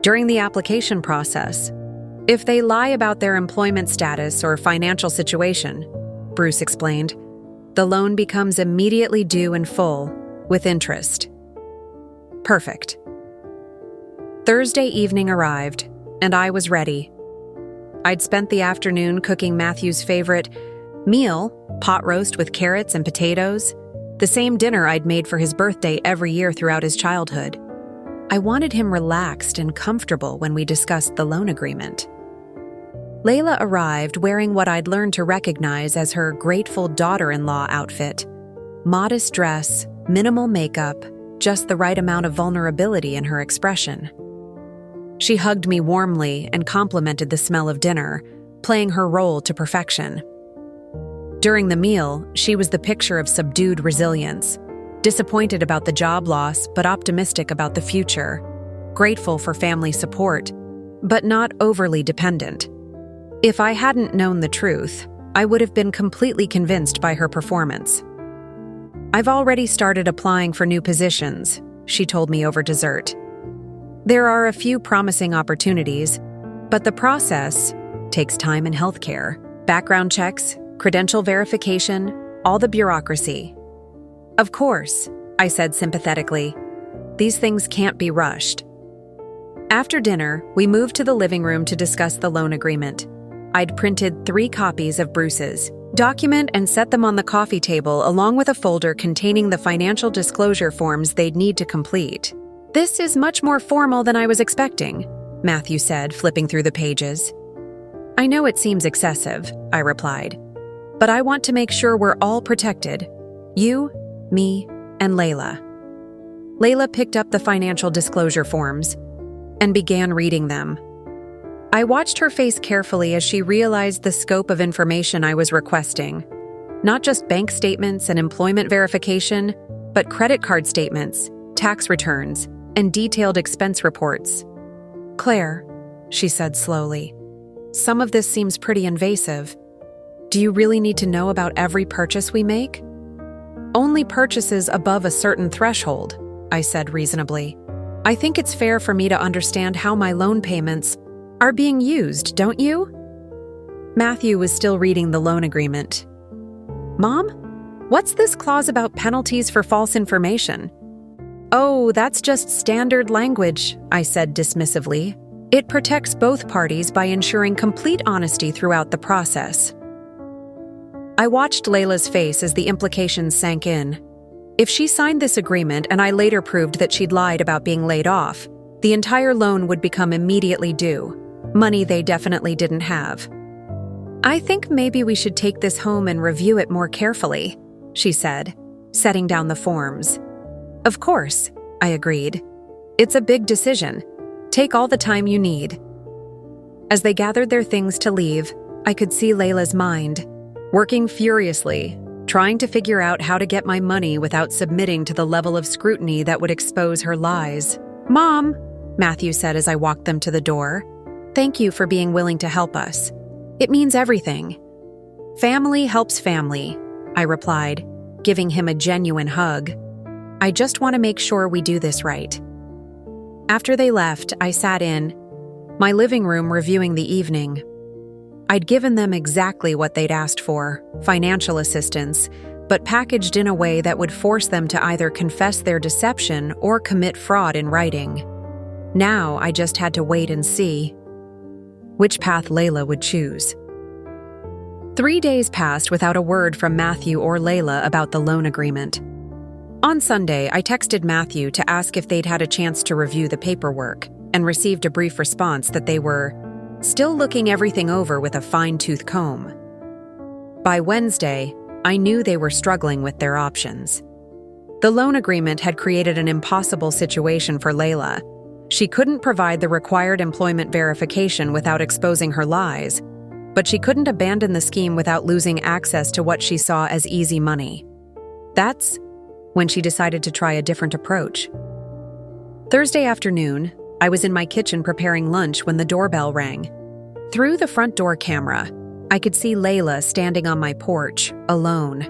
During the application process, if they lie about their employment status or financial situation, Bruce explained, the loan becomes immediately due in full, with interest. Perfect. Thursday evening arrived, and I was ready. I'd spent the afternoon cooking Matthew's favorite meal, pot roast with carrots and potatoes, the same dinner I'd made for his birthday every year throughout his childhood. I wanted him relaxed and comfortable when we discussed the loan agreement. Layla arrived wearing what I'd learned to recognize as her grateful daughter-in-law outfit. Modest dress, minimal makeup, just the right amount of vulnerability in her expression. She hugged me warmly and complimented the smell of dinner, playing her role to perfection. During the meal, she was the picture of subdued resilience, disappointed about the job loss but optimistic about the future, grateful for family support, but not overly dependent. If I hadn't known the truth, I would have been completely convinced by her performance. "I've already started applying for new positions," she told me over dessert. "There are a few promising opportunities, but the process takes time in healthcare. Background checks, credential verification, all the bureaucracy." "Of course," I said sympathetically. "These things can't be rushed." After dinner, we moved to the living room to discuss the loan agreement. I'd printed 3 copies of Bruce's document and set them on the coffee table along with a folder containing the financial disclosure forms they'd need to complete. "This is much more formal than I was expecting," Matthew said, flipping through the pages. "I know it seems excessive," I replied, "but I want to make sure we're all protected. You, me, and Layla." Layla picked up the financial disclosure forms and began reading them. I watched her face carefully as she realized the scope of information I was requesting. Not just bank statements and employment verification, but credit card statements, tax returns, and detailed expense reports. "Claire," she said slowly, "some of this seems pretty invasive. Do you really need to know about every purchase we make?" "Only purchases above a certain threshold," I said reasonably. "I think it's fair for me to understand how my loan payments are being used, don't you?" Matthew was still reading the loan agreement. "Mom, what's this clause about penalties for false information?" "Oh, that's just standard language," I said dismissively. "It protects both parties by ensuring complete honesty throughout the process." I watched Layla's face as the implications sank in. If she signed this agreement and I later proved that she'd lied about being laid off, the entire loan would become immediately due, money they definitely didn't have. "I think maybe we should take this home and review it more carefully," she said, setting down the forms. "Of course," I agreed. "It's a big decision. Take all the time you need." As they gathered their things to leave, I could see Layla's mind, working furiously, trying to figure out how to get my money without submitting to the level of scrutiny that would expose her lies. "Mom," Matthew said as I walked them to the door, "thank you for being willing to help us. It means everything." "Family helps family," I replied, giving him a genuine hug. "I just want to make sure we do this right." After they left, I sat in my living room reviewing the evening. I'd given them exactly what they'd asked for, financial assistance, but packaged in a way that would force them to either confess their deception or commit fraud in writing. Now I just had to wait and see which path Layla would choose. 3 days passed without a word from Matthew or Layla about the loan agreement. On Sunday, I texted Matthew to ask if they'd had a chance to review the paperwork and received a brief response that they were still looking everything over with a fine-tooth comb. By Wednesday, I knew they were struggling with their options. The loan agreement had created an impossible situation for Layla. She couldn't provide the required employment verification without exposing her lies, but she couldn't abandon the scheme without losing access to what she saw as easy money. That's when she decided to try a different approach. Thursday afternoon, I was in my kitchen preparing lunch when the doorbell rang. Through the front door camera, I could see Layla standing on my porch, alone.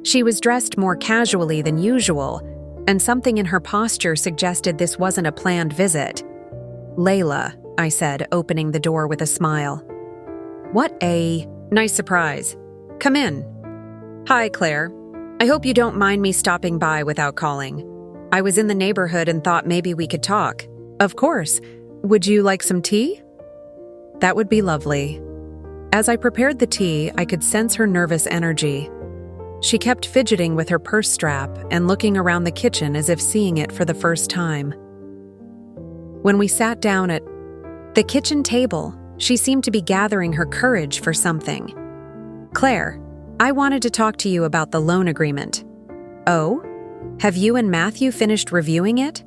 She was dressed more casually than usual, and something in her posture suggested this wasn't a planned visit. "Layla," I said, opening the door with a smile. "What a nice surprise. Come in." "Hi, Claire. I hope you don't mind me stopping by without calling. I was in the neighborhood and thought maybe we could talk." "Of course. Would you like some tea?" "That would be lovely." As I prepared the tea, I could sense her nervous energy. She kept fidgeting with her purse strap and looking around the kitchen as if seeing it for the first time. When we sat down at the kitchen table, she seemed to be gathering her courage for something. "Claire, I wanted to talk to you about the loan agreement." "Oh? Have you and Matthew finished reviewing it?"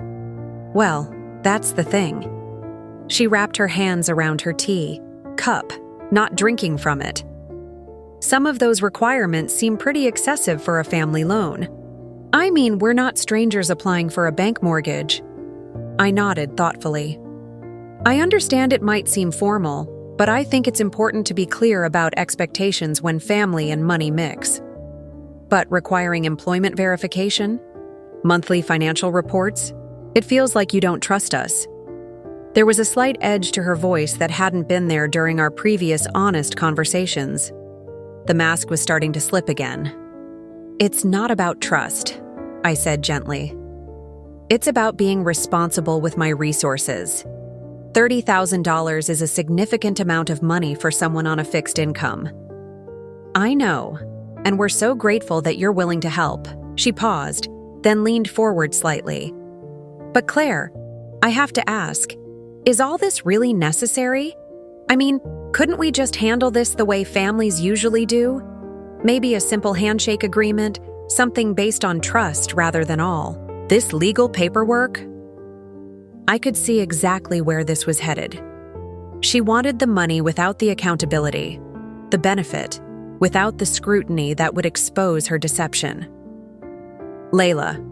"Well, that's the thing." She wrapped her hands around her tea cup, not drinking from it. "Some of those requirements seem pretty excessive for a family loan. I mean, we're not strangers applying for a bank mortgage." I nodded thoughtfully. "I understand it might seem formal, But I think it's important to be clear about expectations when family and money mix. But requiring employment verification, monthly financial reports, it feels like you don't trust us. There was a slight edge to her voice that hadn't been there during our previous honest conversations. The mask was starting to slip again. It's not about trust, I said gently. It's about being responsible with my resources. $30,000 is a significant amount of money for someone on a fixed income. I know, and we're so grateful that you're willing to help. She paused, then leaned forward slightly. But Claire, I have to ask, is all this really necessary? I mean, couldn't we just handle this the way families usually do? Maybe a simple handshake agreement, something based on trust rather than all. This legal paperwork? I could see exactly where this was headed. She wanted the money without the accountability, the benefit, without the scrutiny that would expose her deception. Layla,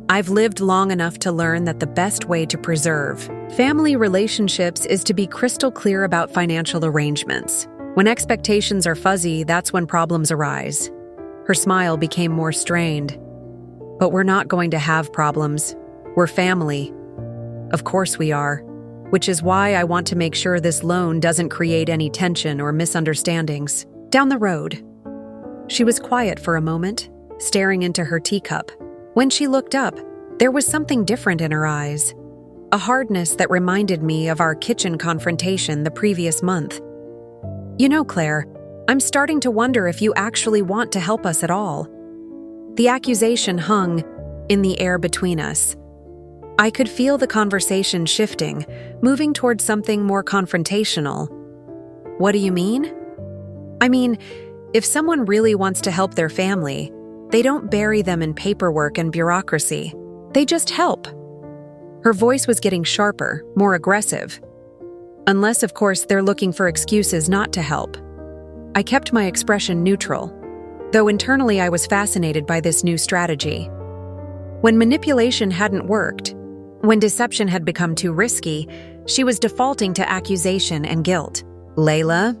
I've lived long enough to learn that the best way to preserve family relationships is to be crystal clear about financial arrangements. When expectations are fuzzy, that's when problems arise. Her smile became more strained. But we're not going to have problems. We're family. Of course we are, which is why I want to make sure this loan doesn't create any tension or misunderstandings. Down the road. She was quiet for a moment, staring into her teacup. When she looked up, there was something different in her eyes, a hardness that reminded me of our kitchen confrontation the previous month. You know, Claire, I'm starting to wonder if you actually want to help us at all. The accusation hung in the air between us. I could feel the conversation shifting, moving towards something more confrontational. What do you mean? I mean, if someone really wants to help their family, they don't bury them in paperwork and bureaucracy. They just help. Her voice was getting sharper, more aggressive. Unless, of course, they're looking for excuses not to help. I kept my expression neutral, though internally I was fascinated by this new strategy. When manipulation hadn't worked, when deception had become too risky, she was defaulting to accusation and guilt. Layla,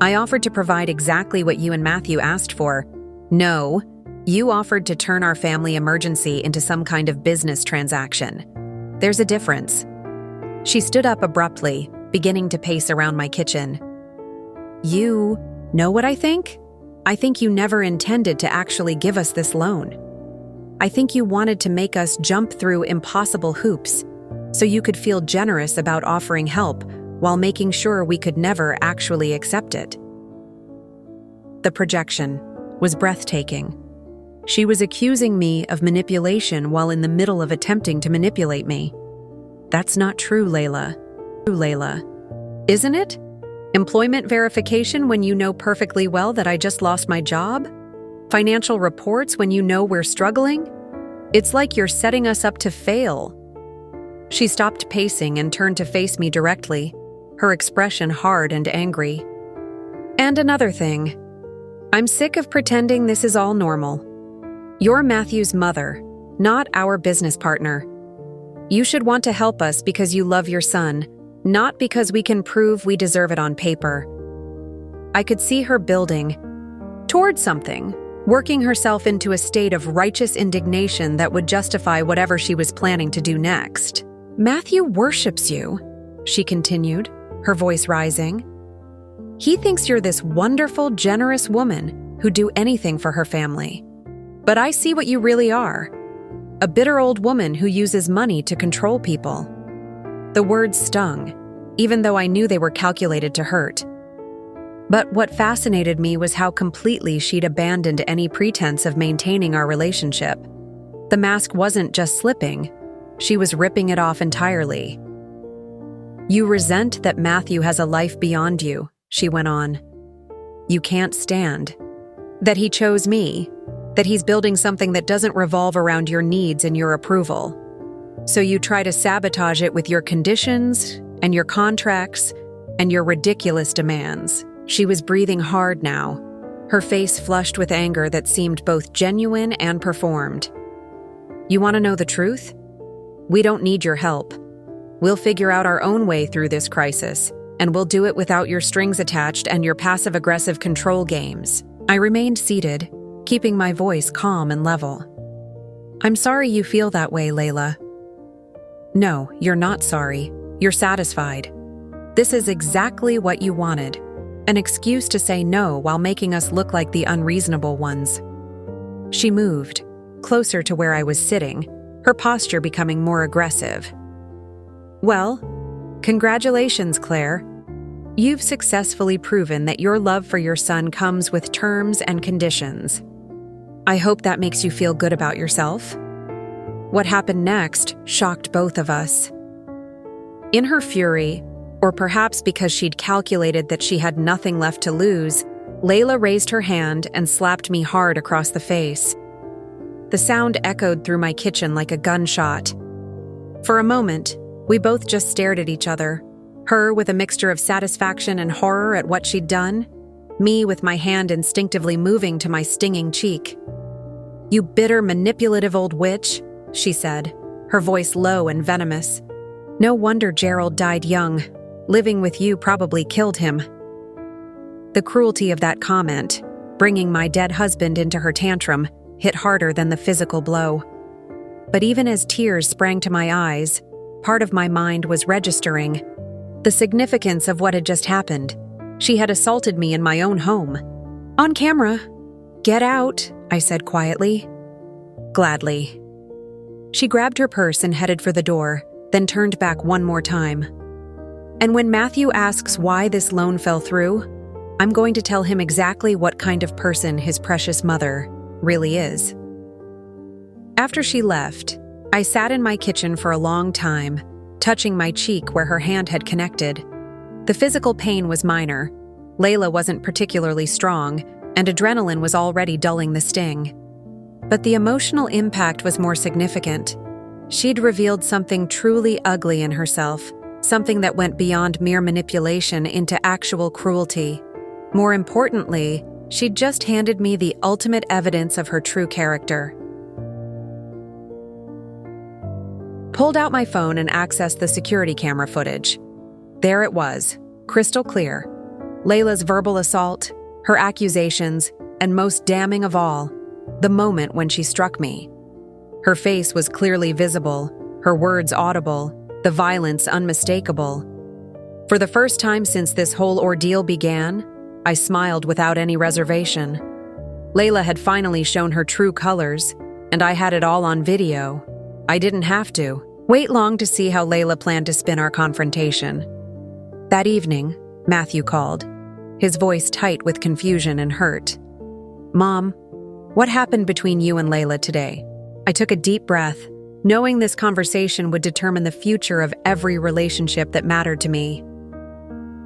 I offered to provide exactly what you and Matthew asked for. No, you offered to turn our family emergency into some kind of business transaction. There's a difference. She stood up abruptly, beginning to pace around my kitchen. You know what I think? I think you never intended to actually give us this loan. I think you wanted to make us jump through impossible hoops so you could feel generous about offering help while making sure we could never actually accept it. The projection was breathtaking. She was accusing me of manipulation while in the middle of attempting to manipulate me. That's not true, Layla. Isn't it? Employment verification when you know perfectly well that I just lost my job? Financial reports when you know we're struggling? It's like you're setting us up to fail. She stopped pacing and turned to face me directly, her expression hard and angry. And another thing. I'm sick of pretending this is all normal. You're Matthew's mother, not our business partner. You should want to help us because you love your son, not because we can prove we deserve it on paper. I could see her building toward something, working herself into a state of righteous indignation that would justify whatever she was planning to do next. Matthew worships you, she continued, her voice rising. He thinks you're this wonderful, generous woman who'd do anything for her family. But I see what you really are, a bitter old woman who uses money to control people. The words stung, even though I knew they were calculated to hurt. But what fascinated me was how completely she'd abandoned any pretense of maintaining our relationship. The mask wasn't just slipping, she was ripping it off entirely. You resent that Matthew has a life beyond you, she went on. You can't stand that he chose me, that he's building something that doesn't revolve around your needs and your approval. So you try to sabotage it with your conditions and your contracts and your ridiculous demands. She was breathing hard now, her face flushed with anger that seemed both genuine and performed. You want to know the truth? We don't need your help. We'll figure out our own way through this crisis. and we'll do it without your strings attached and your passive-aggressive control games." I remained seated, keeping my voice calm and level. "I'm sorry you feel that way, Layla." "No, you're not sorry. You're satisfied. This is exactly what you wanted. An excuse to say no while making us look like the unreasonable ones." She moved, closer to where I was sitting, her posture becoming more aggressive. "Well, congratulations, Claire. You've successfully proven that your love for your son comes with terms and conditions. I hope that makes you feel good about yourself." What happened next shocked both of us. In her fury, or perhaps because she'd calculated that she had nothing left to lose, Layla raised her hand and slapped me hard across the face. The sound echoed through my kitchen like a gunshot. For a moment, we both just stared at each other, her with a mixture of satisfaction and horror at what she'd done, me with my hand instinctively moving to my stinging cheek. "You bitter, manipulative old witch," she said, her voice low and venomous. "No wonder Gerald died young. Living with you probably killed him." The cruelty of that comment, bringing my dead husband into her tantrum, hit harder than the physical blow. But even as tears sprang to my eyes, part of my mind was registering the significance of what had just happened. She had assaulted me in my own home. "On camera." "Get out," I said quietly. "Gladly." She grabbed her purse and headed for the door, then turned back one more time. "And when Matthew asks why this loan fell through, I'm going to tell him exactly what kind of person his precious mother really is." After she left, I sat in my kitchen for a long time, touching my cheek where her hand had connected. The physical pain was minor. Layla wasn't particularly strong, and adrenaline was already dulling the sting. But the emotional impact was more significant. She'd revealed something truly ugly in herself, something that went beyond mere manipulation into actual cruelty. More importantly, she'd just handed me the ultimate evidence of her true character. Pulled out my phone and accessed the security camera footage. There it was, crystal clear. Layla's verbal assault, her accusations, and most damning of all, the moment when she struck me. Her face was clearly visible, her words audible, the violence unmistakable. For the first time since this whole ordeal began, I smiled without any reservation. Layla had finally shown her true colors, and I had it all on video. I didn't have to wait long to see how Layla planned to spin our confrontation. That evening, Matthew called, his voice tight with confusion and hurt. "Mom, what happened between you and Layla today?" I took a deep breath, knowing this conversation would determine the future of every relationship that mattered to me.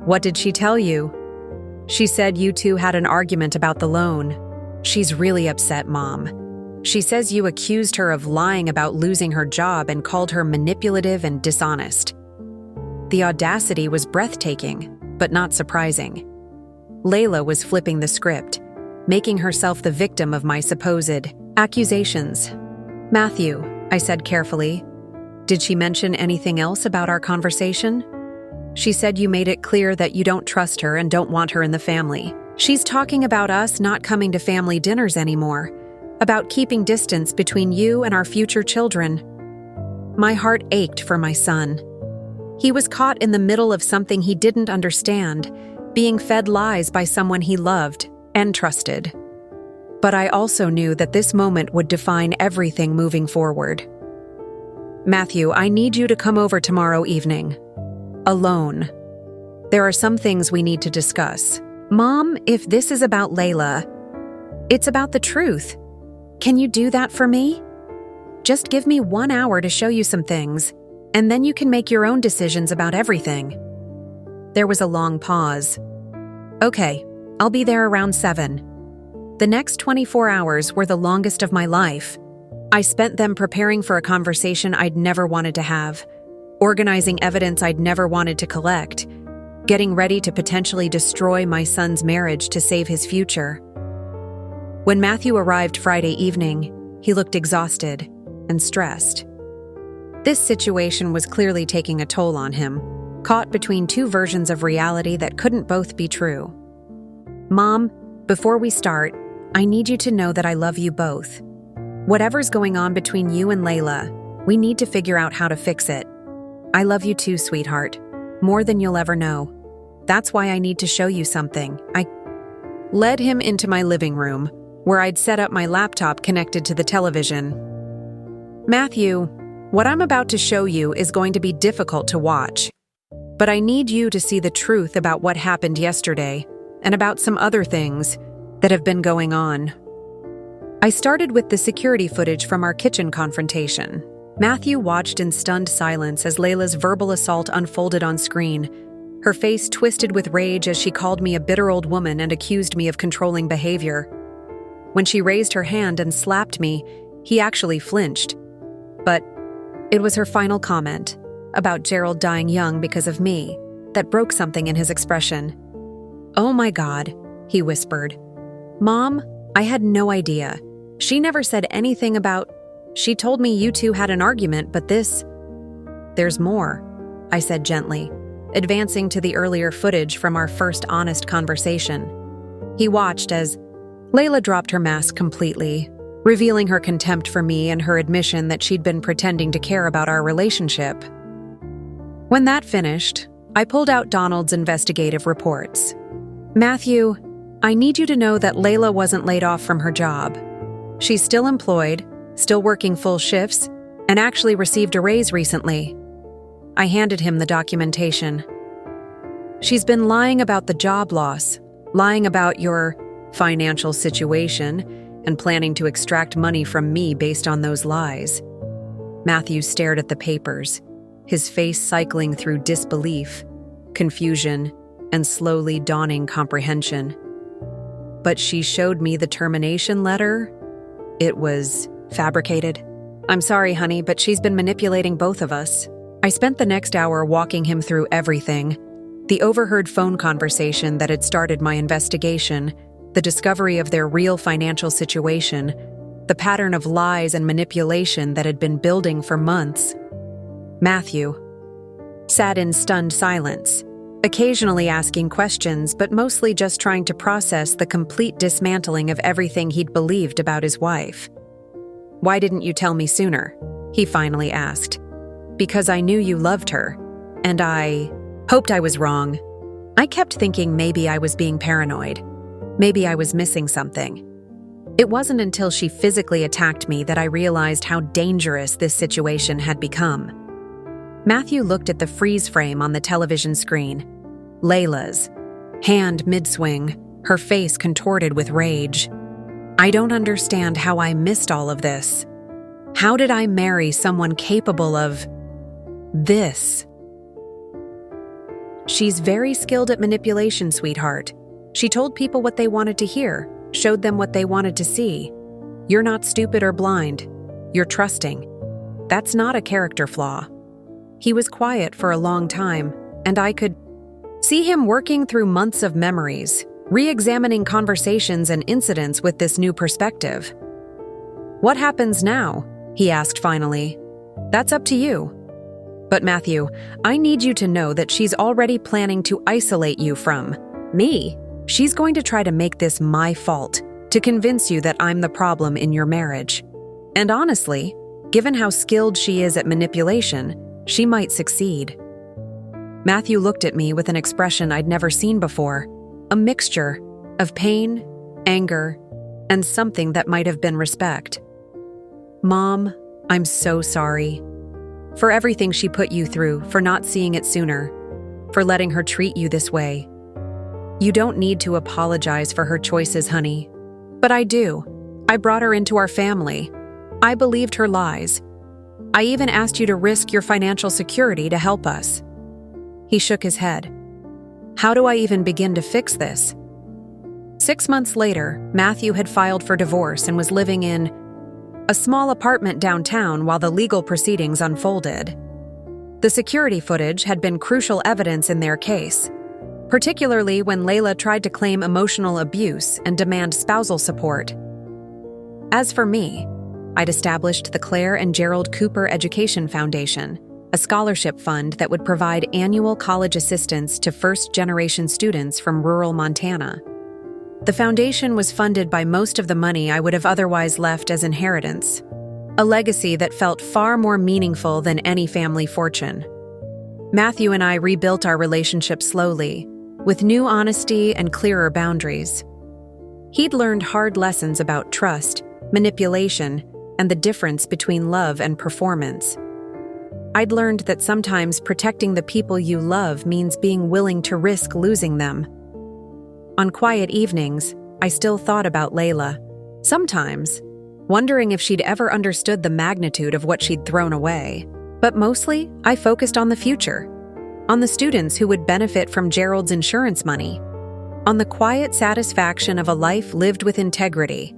"What did she tell you?" "She said you two had an argument about the loan. She's really upset, Mom. She says you accused her of lying about losing her job and called her manipulative and dishonest." The audacity was breathtaking, but not surprising. Layla was flipping the script, making herself the victim of my supposed accusations. "Matthew," I said carefully, "did she mention anything else about our conversation?" "She said you made it clear that you don't trust her and don't want her in the family. She's talking about us not coming to family dinners anymore, about keeping distance between you and our future children." My heart ached for my son. He was caught in the middle of something he didn't understand, being fed lies by someone he loved and trusted. But I also knew that this moment would define everything moving forward. "Matthew, I need you to come over tomorrow evening. Alone. There are some things we need to discuss." "Mom, if this is about Layla, it's about the truth. Can you do that for me? Just give me 1 hour to show you some things, and then you can make your own decisions about everything." There was a long pause. "Okay, I'll be there around 7. The next 24 hours were the longest of my life. I spent them preparing for a conversation I'd never wanted to have, organizing evidence I'd never wanted to collect, getting ready to potentially destroy my son's marriage to save his future. When Matthew arrived Friday evening, he looked exhausted and stressed. This situation was clearly taking a toll on him. caught between two versions of reality that couldn't both be true. Mom, before we start, I need you to know that I love you both. Whatever's going on between you and Layla, we need to figure out how to fix it. I love you too, sweetheart. More than you'll ever know. That's why I need to show you something. I led him into my living room, where I'd set up my laptop connected to the television. Matthew, what I'm about to show you is going to be difficult to watch. But I need you to see the truth about what happened yesterday and about some other things that have been going on. I started with the security footage from our kitchen confrontation. Matthew watched in stunned silence as Layla's verbal assault unfolded on screen. Her face twisted with rage as she called me a bitter old woman and accused me of controlling behavior. When she raised her hand and slapped me, he actually flinched. But it was her final comment about Gerald dying young because of me that broke something in his expression. "Oh my God," he whispered. "Mom, I had no idea. She never said anything about... She told me you two had an argument, but this..." "There's more," I said gently, advancing to the earlier footage from our first honest conversation. He watched as Layla dropped her mask completely, revealing her contempt for me and her admission that she'd been pretending to care about our relationship. When that finished, I pulled out Donald's investigative reports. "Matthew, I need you to know that Layla wasn't laid off from her job. She's still employed, still working full shifts, and actually received a raise recently." I handed him the documentation. "She's been lying about the job loss, lying about your financial situation, and planning to extract money from me based on those lies." Matthew stared at the papers, his face cycling through disbelief, confusion, and slowly dawning comprehension. "But she showed me the termination letter. It was fabricated. I'm sorry, honey, but she's been manipulating both of us." I spent the next hour walking him through everything: the overheard phone conversation that had started my investigation, the discovery of their real financial situation, the pattern of lies and manipulation that had been building for months. Matthew sat in stunned silence, occasionally asking questions, but mostly just trying to process the complete dismantling of everything he'd believed about his wife. "Why didn't you tell me sooner?" he finally asked. "Because I knew you loved her, and I hoped I was wrong. I kept thinking maybe I was being paranoid. Maybe I was missing something. It wasn't until she physically attacked me that I realized how dangerous this situation had become." Matthew looked at the freeze frame on the television screen. Layla's hand mid-swing, her face contorted with rage. "I don't understand how I missed all of this. How did I marry someone capable of this?" "She's very skilled at manipulation, sweetheart. She told people what they wanted to hear, showed them what they wanted to see. You're not stupid or blind. You're trusting. That's not a character flaw." He was quiet for a long time, and I could see him working through months of memories, re-examining conversations and incidents with this new perspective. "What happens now?" he asked finally. "That's up to you. But Matthew, I need you to know that she's already planning to isolate you from me. She's going to try to make this my fault, to convince you that I'm the problem in your marriage. And honestly, given how skilled she is at manipulation, she might succeed." Matthew looked at me with an expression I'd never seen before, a mixture of pain, anger, and something that might have been respect. "Mom, I'm so sorry. For everything she put you through, for not seeing it sooner, for letting her treat you this way. You don't need to apologize for her choices, honey. But I do. I brought her into our family. I believed her lies. I even asked you to risk your financial security to help us." He shook his head. "How do I even begin to fix this?" 6 months later, Matthew had filed for divorce and was living in a small apartment downtown while the legal proceedings unfolded. The security footage had been crucial evidence in their case, particularly when Layla tried to claim emotional abuse and demand spousal support. As for me, I'd established the Claire and Gerald Cooper Education Foundation, a scholarship fund that would provide annual college assistance to first-generation students from rural Montana. The foundation was funded by most of the money I would have otherwise left as inheritance, a legacy that felt far more meaningful than any family fortune. Matthew and I rebuilt our relationship slowly, with new honesty and clearer boundaries. He'd learned hard lessons about trust, manipulation, and the difference between love and performance. I'd learned that sometimes protecting the people you love means being willing to risk losing them. On quiet evenings, I still thought about Layla, sometimes wondering if she'd ever understood the magnitude of what she'd thrown away. But mostly, I focused on the future, on the students who would benefit from Gerald's insurance money, on the quiet satisfaction of a life lived with integrity,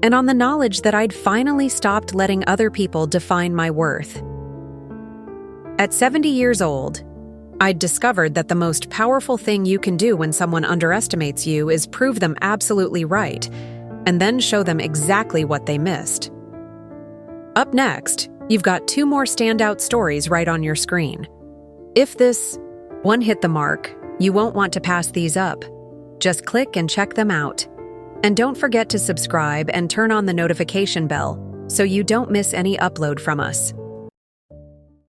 and on the knowledge that I'd finally stopped letting other people define my worth. At 70 years old, I'd discovered that the most powerful thing you can do when someone underestimates you is prove them absolutely right, and then show them exactly what they missed. Up next, you've got 2 more standout stories right on your screen. If this one hit the mark, you won't want to pass these up. Just click and check them out. And don't forget to subscribe and turn on the notification bell so you don't miss any upload from us.